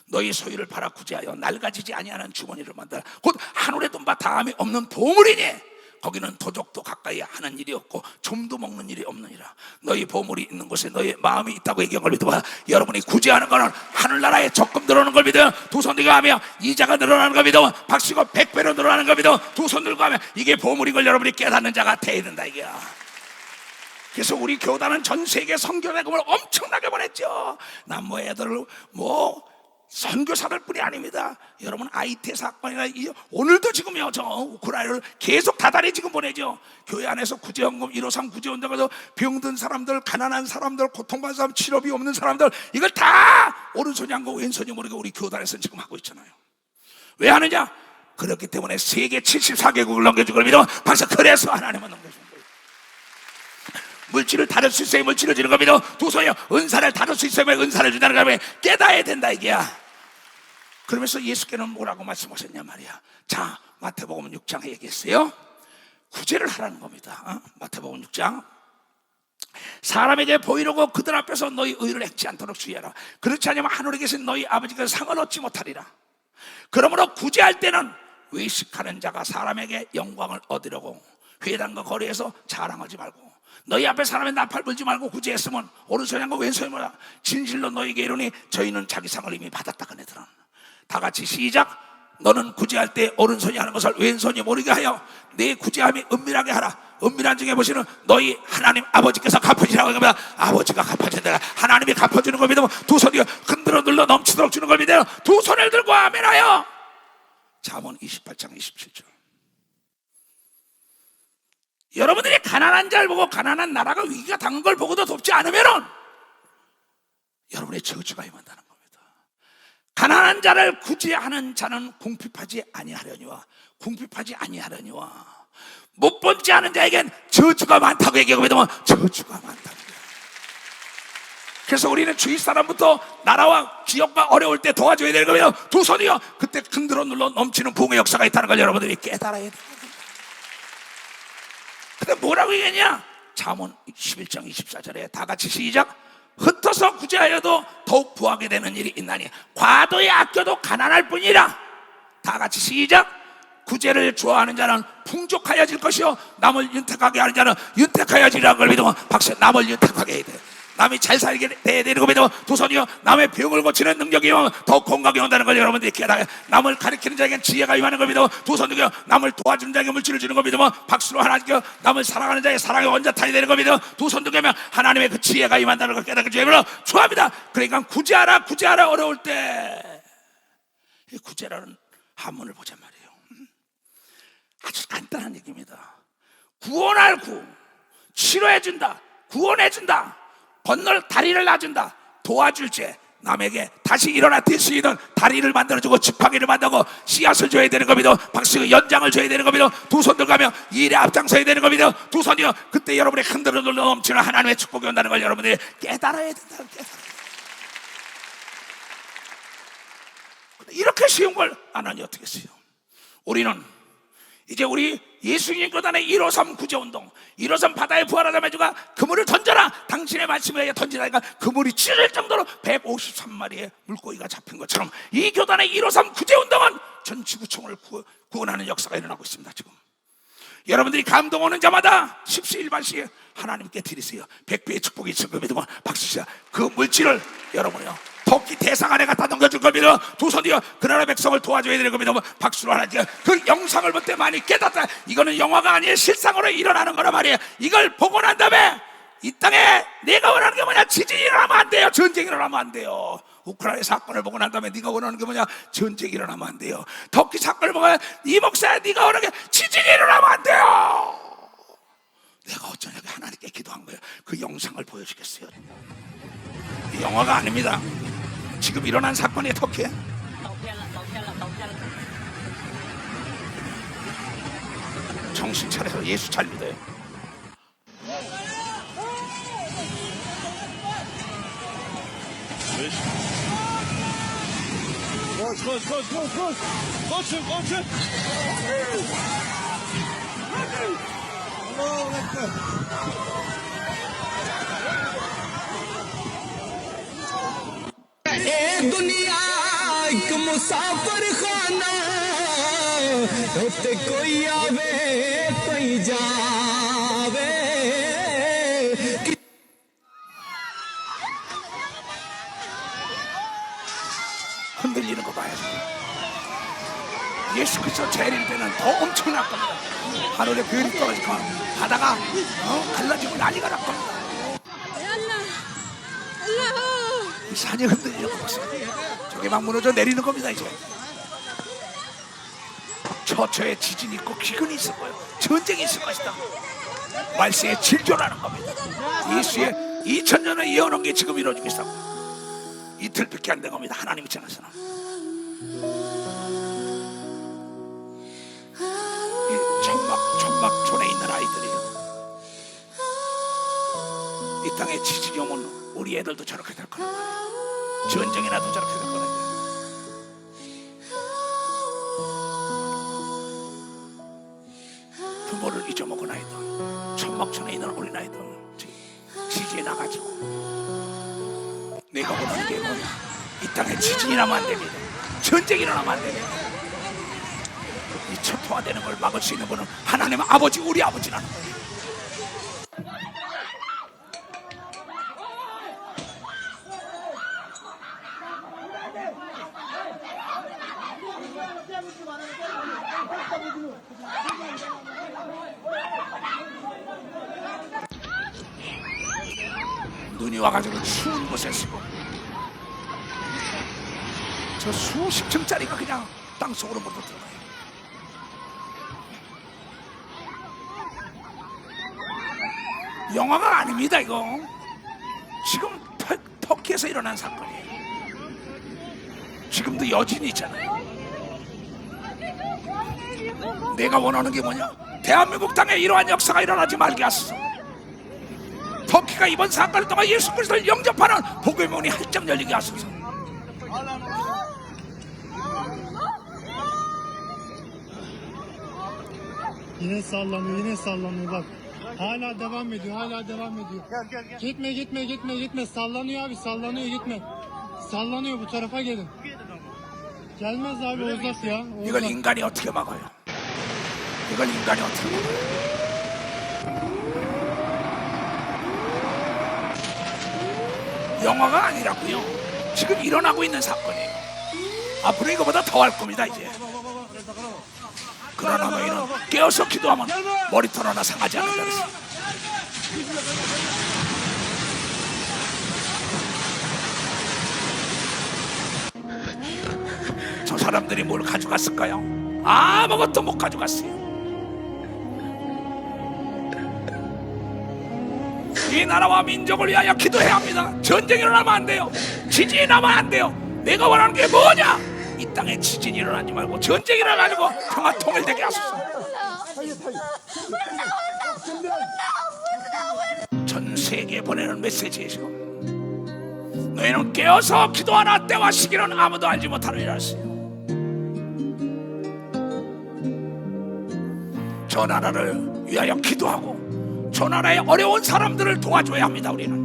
너희 소유를 팔아 구제하여 낡아지지 아니하는 주머니를 만들어 곧 하늘의 돈과 다음이 없는 보물이니 거기는 도적도 가까이 하는 일이 없고 좀도 먹는 일이 없느니라. 너희 보물이 있는 곳에 너희 마음이 있다고 얘기한 걸 믿어봐. 여러분이 구제하는 거는 하늘나라에 적금 들어오는 걸 믿어요. 두 손 들고 하며 이자가 늘어나는 걸 믿어. 박수가 100배로 늘어나는 걸 믿어. 두 손 들고 하며 이게 보물인 걸 여러분이 깨닫는 자가 돼야 된다 이게야. 그래서 우리 교단은 전 세계 선교대금을 엄청나게 보냈죠. 남모 애들을 선교사들 뿐이 아닙니다. 여러분 IT 사건이나 오늘도 지금요 저 우크라이나를 계속 다달이 지금 보내죠. 교회 안에서 구제연금 153 구제운동에서 병든 사람들, 가난한 사람들, 고통받는 사람, 치료비 없는 사람들, 이걸 다 오른손이 안 가고 왼손이 모르게 우리 교단에서 지금 하고 있잖아요. 왜 하느냐? 그렇기 때문에 세계 74개국을 넘겨준 걸 믿어. 벌써 그래서 하나님은 넘겨준 거예요. 물질을 다룰 수 있어야 물질을 주는 겁니다. 두 손이요. 은사를 다룰 수 있어야 은사를 준다는 거면 깨달아야 된다 이게야. 그러면서 예수께는 뭐라고 말씀하셨냐 말이야. 자, 마태복음 6장에 얘기했어요. 구제를 하라는 겁니다. 마태복음 6장. 사람에게 보이려고 그들 앞에서 너희 의를 행치 않도록 주의하라. 그렇지 않으면 하늘에 계신 너희 아버지께서 상을 얻지 못하리라. 그러므로 구제할 때는 외식하는 자가 사람에게 영광을 얻으려고 회당과 거리에서 자랑하지 말고 너희 앞에 사람의 나팔 불지 말고 구제했으면 오른손이 한거 왼손이 뭐야. 진실로 너희에게 이르니 저희는 자기 상을 이미 받았다. 그네들은 다 같이 시작. 너는 구제할 때 오른손이 하는 것을 왼손이 모르게 하여 내 구제함이 은밀하게 하라. 은밀한 중에 보시는 너희 하나님 아버지께서 갚으시라고 합니다. 아버지가 갚아준다. 하나님이 갚아주는 걸 믿으면 두 손이 흔들어 눌러 넘치도록 주는 걸 믿어요. 두 손을 들고 아멘하여. 잠언 28장 27절. 여러분들이 가난한 자를 보고 가난한 나라가 위기가 당한 걸 보고도 돕지 않으면은 여러분의 저주가 임한다는 겁니다. 가난한 자를 구제하는 자는 궁핍하지 아니하려니와 못 본지 않은 자에겐 저주가 많다고 얘기하거든요. 저주가 많다고. 그래서 우리는 주위 사람부터 나라와 지역과 어려울 때 도와줘야 되는 거예요. 두 손이요. 그때 흔들어 눌러 넘치는 부흥의 역사가 있다는 걸 여러분들이 깨달아야 돼요. 근데 뭐라고 얘기했냐? 잠언 11장 24절에 다 같이 시작. 흩어서 구제하여도 더욱 부하게 되는 일이 있나니 과도에 아껴도 가난할 뿐이라. 다 같이 시작. 구제를 좋아하는 자는 풍족하여질 것이요 남을 윤택하게 하는 자는 윤택하여지라는 걸 믿으면 박수. 남을 윤택하게 해야 돼. 남이 잘 살게 돼야 되는 거 믿으면 두 손이요. 남의 병을 고치는 능력이요 더 건강이 온다는 걸 여러분들이 깨달아요. 남을 가르치는 자에겐 지혜가 임하는 거 믿으면 두 손이요. 남을 도와주는 자에게 물질을 주는 거 믿으면 박수로 하나님께 남을 사랑하는 자에게 사랑의 원자탄이 되는 거 믿으면 두 손 들면 하나님의 그 지혜가 임한다는 걸 깨닫게 주면 좋아합니다. 그러니까 구제하라 어려울 때. 이 구제라는 한문을 보자 말이에요. 아주 간단한 얘기입니다. 구원할 구, 치료해준다, 구원해준다, 건널 다리를 놔준다, 도와줄 죄, 남에게 다시 일어나 뛸 수 있는 다리를 만들어주고 지팡이를 만들고 씨앗을 줘야 되는 겁니다. 박수 연장을 줘야 되는 겁니다. 두 손 들어가며 일에 앞장서야 되는 겁니다. 두 손이요. 그때 여러분의 흔들어 넘치는 하나님의 축복이 온다는 걸 여러분들이 깨달아야 된다. 이렇게 쉬운 걸 안 하니 어떻겠어요? 우리는 이제 우리 예수님 교단의 153 구제운동, 153 바다에 부활하다 매주가 그물을 던져라. 당신의 말씀에 의해 던지라니까 그물이 찢어질 정도로 153마리의 물고기가 잡힌 것처럼 이 교단의 153 구제운동은 전 지구촌을 구원하는 역사가 일어나고 있습니다. 지금 여러분들이 감동 오는 자마다 십시일반씩 하나님께 드리세요. 100배의 축복이 있을 거 믿으면 박수시다. 그 물질을 여러분이요 터키 대사관에 갖다 넘겨줄 겁니다. 두 손이요 그 나라 백성을 도와줘야 되는 겁니다. 박수로 하나님 그 영상을 볼 때 많이 깨닫다. 이거는 영화가 아니에요. 실상으로 일어나는 거란 말이에요. 이걸 보고 난 다음에 이 땅에 내가 원하는 게 뭐냐? 지진이 일어나면 안 돼요. 전쟁이 일어나면 안 돼요. 우크라이나 사건을 보고 난 다음에 네가 원하는 게 뭐냐? 전쟁이 일어나면 안 돼요. 터키 사건을 보고 이 목사야 네가 원하는 게 지진이 일어나면 안 돼요. 내가 어쩌냐고 하나님께 기도한 거예요. 그 영상을 보여주겠어요. 이 영화가 아닙니다. 지금 일어난 사건이에요. 터키에. 정신 차려서 예수 잘 믿어요. Koşun. दुनिया एक मुसाफिर खाना ते कोई आवे कोई जावे 흔들리는 거 봐야죠. 예수 그리스도 재림 때는 더 엄청날 겁니다. 하늘에 별이 떨어지고 바다가 갈라지고 난리가 날 겁니다. 이 산이 흔들리는 거 보세요. 저게 막 무너져 내리는 겁니다. 이제 처처에 지진이 있고 기근이 있을 거예요. 전쟁이 있을 것이다. 말세에 질조라는 겁니다. 예수의 2000년을 예언한 게 지금 이루어지고 있다고. 이틀밖에 안 된 겁니다. 하나님이 전하서는 이 천막촌에 있는 아이들이요, 이 땅에 지진이 오면 우리 애들도 저렇게 될 거란 말이에요. 전쟁이 나도 저렇게 될 거란 말이에요. 부모를 잊어먹은 아이들, 천막촌에 있는 어린아이들 지지에 나가지고 내가 원하는 게 뭐냐? 이 땅에 지진이 나면 안 됩니다. 전쟁이 일어나면 안 됩니다. 이 초토화되는 걸 막을 수 있는 분은 하나님 아버지, 우리 아버지라는 거예요. 눈이 와가지고 추운 곳에 쓰고 저 수십 층짜리가 그냥 땅속으로 묻어 들어가요. 영화가 아닙니다. 이거 지금 터키에서 일어난 사건이에요. 지금도 여진이 있잖아요. 내가 원하는 게 뭐냐? 대한민국 땅에 이러한 역사가 일어나지 말게 하소서. 터키가 이번 사건을 통해 예수 그리스도를 영접하는 복음의 문이 활짝 열리게 하소서. Yine sallanıyor bak. Hala devam ediyor. Gitme. Sallanıyor abi, gitme. Sallanıyor, bu tarafa gelin. Gelmez abi, uzat ya. 이걸 인간이 어떻게 막아요? 이걸 인간이 어떻게 막아요? 영화가 아니라고요. 지금 일어나고 있는 사건이에요. 앞으로 이거보다 더 할 겁니다. 이제 그러나 너희는 깨어서 기도하면 머리털 하나 상하지 않는다 그랬어요. 저 사람들이 뭘 가져갔을까요? 아무것도 못 가져갔어요. 이 나라와 민족을 위하여 기도해야 합니다. 전쟁이 일어나면 안 돼요. 지진이 나면 안 돼요. 내가 원하는 게 뭐냐? 이 땅에 지진이 일어나지 말고 전쟁이 일어나고 평화 통일되게 하소서. 전 세계에 보내는 메시지에 지금 너희는 깨어서 기도하나 때와 시기는 아무도 알지 못하느니라 하시오. 저 나라를 위하여 기도하고 저 나라의 어려운 사람들을 도와줘야 합니다. 우리는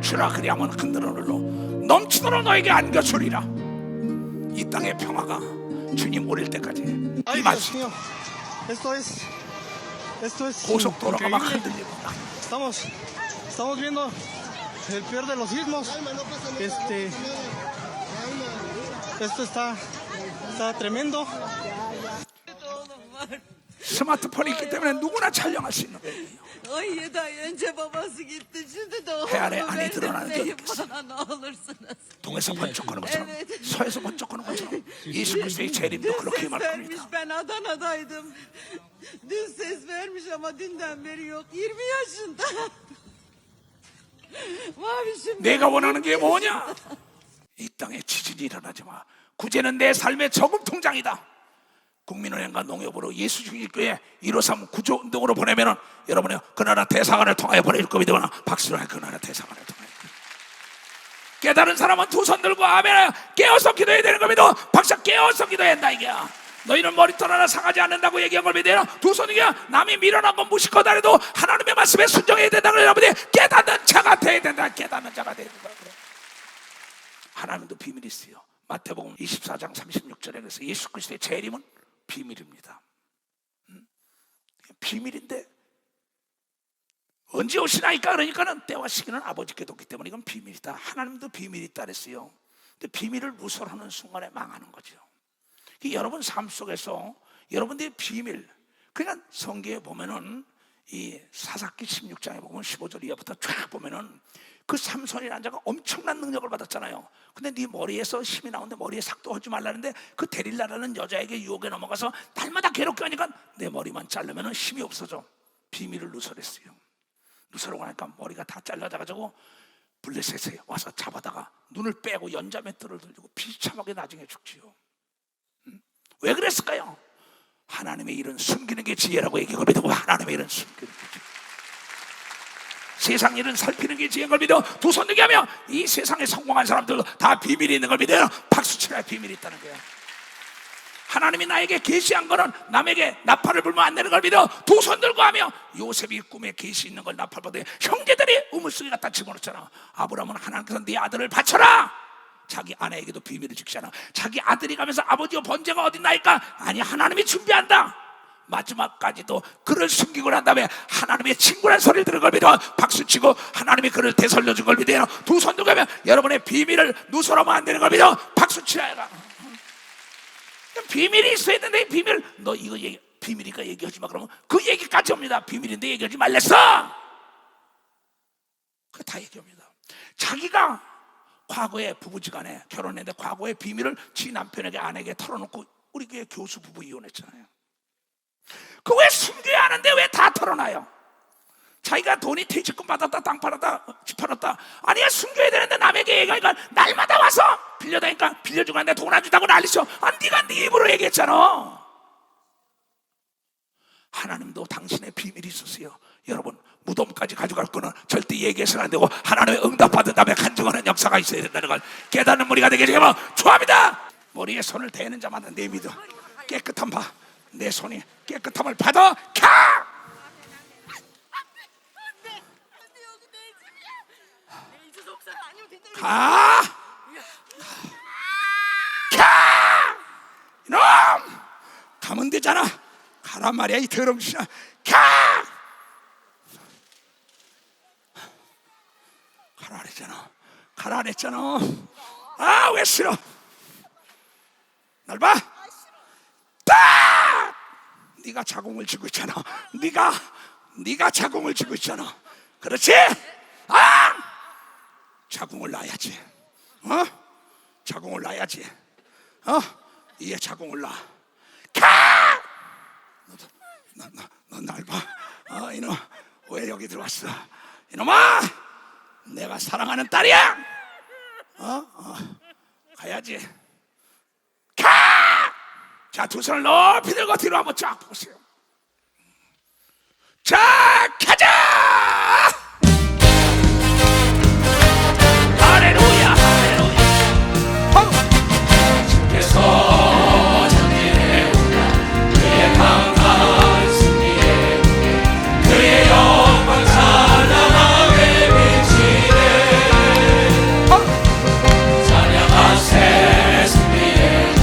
주라 그리하면 흔들어늘로 넘치도록 너에게 안겨주리라. 이 땅의 평화가 주님 오릴 때까지 임하시오. Esto es 고속도로가 막 흔들리고 Estamos viendo el peor de los sismos. Esto está tremendo. 스마트폰이 있기 때문에 누구나 촬영할 수 있는 거예요. Ay 7 ay önce babası gitti. Şimdi de oğlum Her anı benim 드러나는 neyim 게 bana ne olursunuz. 동에서 번쩍거는 것처럼 Evet. 서에서 번쩍거는 것처럼 예수 그리스도의 재림도 Dün 그렇게 ses 임할 vermiş, 겁니다. ben Adana'daydım. Dün ses vermiş ama dünden beri yok. 20 yaşında. Mavişim. 내가 원하는 게 뭐냐? 이 땅에 지진이 일어나지 마. 구제는 내 삶의 저금 통장이다. 국민은행과 농협으로 예수 주기교회 153 구조운동으로 보내면은 여러분의 그 나라 대사관을 통하여 보낼 겁니다. 박수로 그 나라 대사관을 통하여. 깨달은 사람은 두 손 들고 아멘 깨어서 기도해야 되는 겁니다. 박사 깨어서 기도해야 한다 이게야. 너희는 머리털 하나 상하지 않는다고 얘기한 걸 믿어요. 두 손이야 남이 밀어난 건 무식하다 해도 하나님의 말씀에 순종해야 된다는 여러분이 깨닫는 자가 돼야 된다. 깨닫는 자가 돼야 된다. 하나님도 비밀이 있어요. 마태복음 24장 36절에 그래서 예수 그리스도의 재림은 비밀입니다. 비밀인데 언제 오시나이까 그러니까는 때와 시기는 아버지께 뒀기 때문에 이건 비밀이다. 하나님도 비밀이 있다 그랬어요. 근데 비밀을 누설하는 순간에 망하는 거죠. 여러분 삶 속에서 여러분들의 비밀 그냥 성경에 보면은 이 사사기 16장에 보면 15절 이하부터 쫙 보면은 그 삼손이라는 자가 엄청난 능력을 받았잖아요. 근데 네 머리에서 힘이 나오는데 머리에 삭도 하지 말라는데 그 데릴라라는 여자에게 유혹에 넘어가서 날마다 괴롭게 하니까 내 머리만 자르면 힘이 없어져. 비밀을 누설했어요. 누설하고 나니까 머리가 다 잘라져가지고 블레셋에 와서 잡아다가 눈을 빼고 연자맷돌을 들고 비참하게 나중에 죽지요. 왜 그랬을까요? 하나님의 일은 숨기는 게 지혜라고 얘기하고 믿고 하나님의 일은 숨기는 게 지혜. 세상 일은 살피는 게 지혜인 걸 믿어 두 손 들게 하며 이 세상에 성공한 사람들도 다 비밀이 있는 걸 믿어요. 박수치라 비밀이 있다는 거예요. 하나님이 나에게 계시한 거는 남에게 나팔을 불면 안 되는 걸 믿어 두 손 들고 하며 요셉이 꿈에 계시 있는 걸 나팔 보더니 형제들이 우물속에 갖다 집어넣었잖아. 아브라함은 하나님께서 네 아들을 바쳐라. 자기 아내에게도 비밀을 지키잖아. 자기 아들이 가면서 아버지와 번제가 어딨나이까? 아니 하나님이 준비한다. 마지막까지도 그를 숨기고 난 다음에 하나님의 친구라는 소리를 들은 걸 믿어 박수치고 하나님이 그를 되살려준 걸 믿어요. 두 손 들고 하면 여러분의 비밀을 누설하면 안 되는 걸 믿어 박수치라. 비밀이 있어야 되는데 비밀 너 이거 얘기 비밀이니까 얘기하지 마 그러면 그 얘기까지 옵니다. 비밀인데 얘기하지 말랬어. 그거 다 얘기합니다. 자기가 과거에 부부지간에 결혼했는데 과거의 비밀을 지 남편에게 아내에게 털어놓고 우리 교회 교수 부부 이혼했잖아요. 그 왜 숨겨야 하는데 왜 다 털어놔요? 자기가 돈이 퇴직금 받았다 땅 팔았다 집 팔았다 아니야 숨겨야 되는데 남에게 얘기하니까 날마다 와서 빌려다니까 빌려주고 하는데 돈 안 준다고 난리쳐. 아 네가 네 입으로 얘기했잖아. 하나님도 당신의 비밀이 있었어요. 여러분 무덤까지 가져갈 거는 절대 얘기해서는 안 되고 하나님의 응답받은 다음에 간증하는 역사가 있어야 된다는 걸 깨닫는 머리가 되게 되면 좋아합니다. 머리에 손을 대는 자마다 내 믿어 깨끗함 봐. 내 손이 깨끗함을 받아 캬! 가! 캬! 이놈! 가면 되잖아. 가란 말이야 이 더러움씨나. 캬! 가라 그랬잖아. 가라 그랬잖아. 아 왜 싫어? 날 봐. 딱! 네가 자궁을 쥐고 있잖아. 네가 자궁을 쥐고 있잖아. 그렇지? 아! 자궁을 낳아야지. 자궁을 낳아야지. 이에 자궁을 낳아. 캬! 너 날 봐. 이놈 왜 여기 들어왔어? 이놈아! 내가 사랑하는 딸이야. 가야지. 캬! 자, 두 손을 높이 들고 뒤로 한번 쫙 보세요. 자, 가자! 할렐루야, 할렐루야. 주께서 전진해 그의 강한 승리에 그의 영광 찬양하게 비치네. 찬양하세 승리의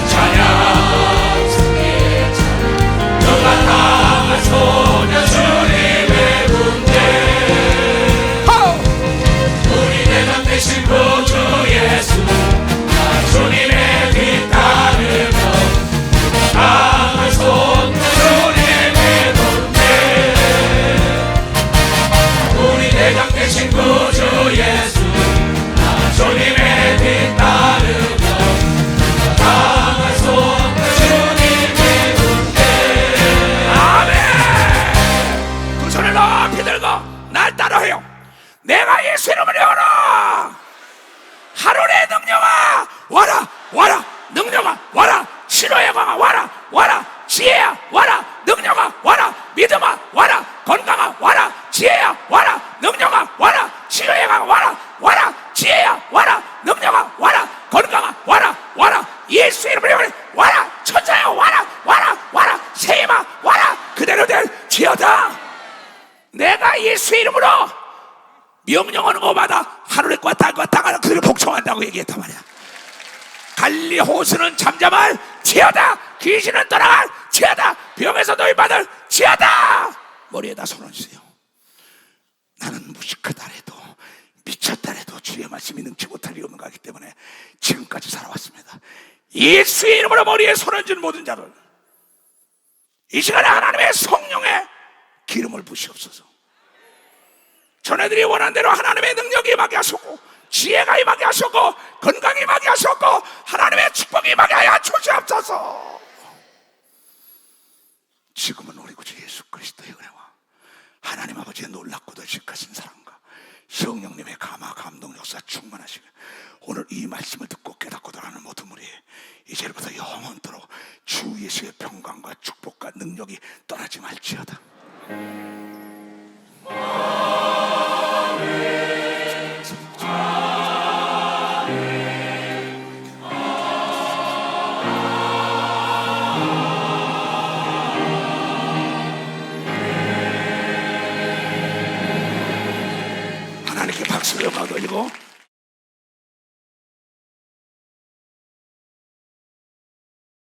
찬양 승리의 찬양 그가 강한 소녀 주님 주님의 뒤따르며 당할 수 없는 주님의 군대. 아멘. 두 손을 높이 들고 날 따라해요. 내가 예수 이름을 영어로 하루의 능력아 와라 와라 능력아 와라 치료의 강아 와라 와라 지혜야 와라 능력아 와라 믿음아 와라 건강아 와라 지혜야 와라 능력아 와라 치료의 강아 와라 와라 지혜야 와라 능력아 와라 건강아 와라 와라 예수 이름으로 와라 천사야 와라 와라 와라 세임아 와라 그대로 될지어다. 내가 예수 이름으로 명령하는 것마다 하늘의 것과 땅의 것과 땅을 그대로 복종한다고 얘기했단 말이야. 갈리 호수는 잠잠할 지어다. 귀신은 떠나갈 지어다. 병에서 노인받을 지어다. 머리에다 손을 주세요. 나는 무식하다 해도 미쳤다 해도 주의 말씀이 능치 못할 리 없는 거기 때문에 지금까지 살아왔습니다. 예수의 이름으로 머리에 손을 준 모든 자를 이 시간에 하나님의 성령의 기름을 부시옵소서. 전애들이 원하는 대로 하나님의 능력이 임하게 하셨고 지혜가 임하게 하셨고 건강이 임하게 하셨고 하나님의 축복이 임하게 하여 주시옵소서. 지금은 우리 구주 예수 그리스도의 은혜와 하나님 아버지의 놀랍고도 지극하신 사랑과 성령님의 감화 감동 역사 충만하시며 오늘 이 말씀을 듣고 깨닫고 돌아가는 모든 우리 이제부터 영원토록 주 예수의 평강과 축복과 능력이 떠나지 말지어다.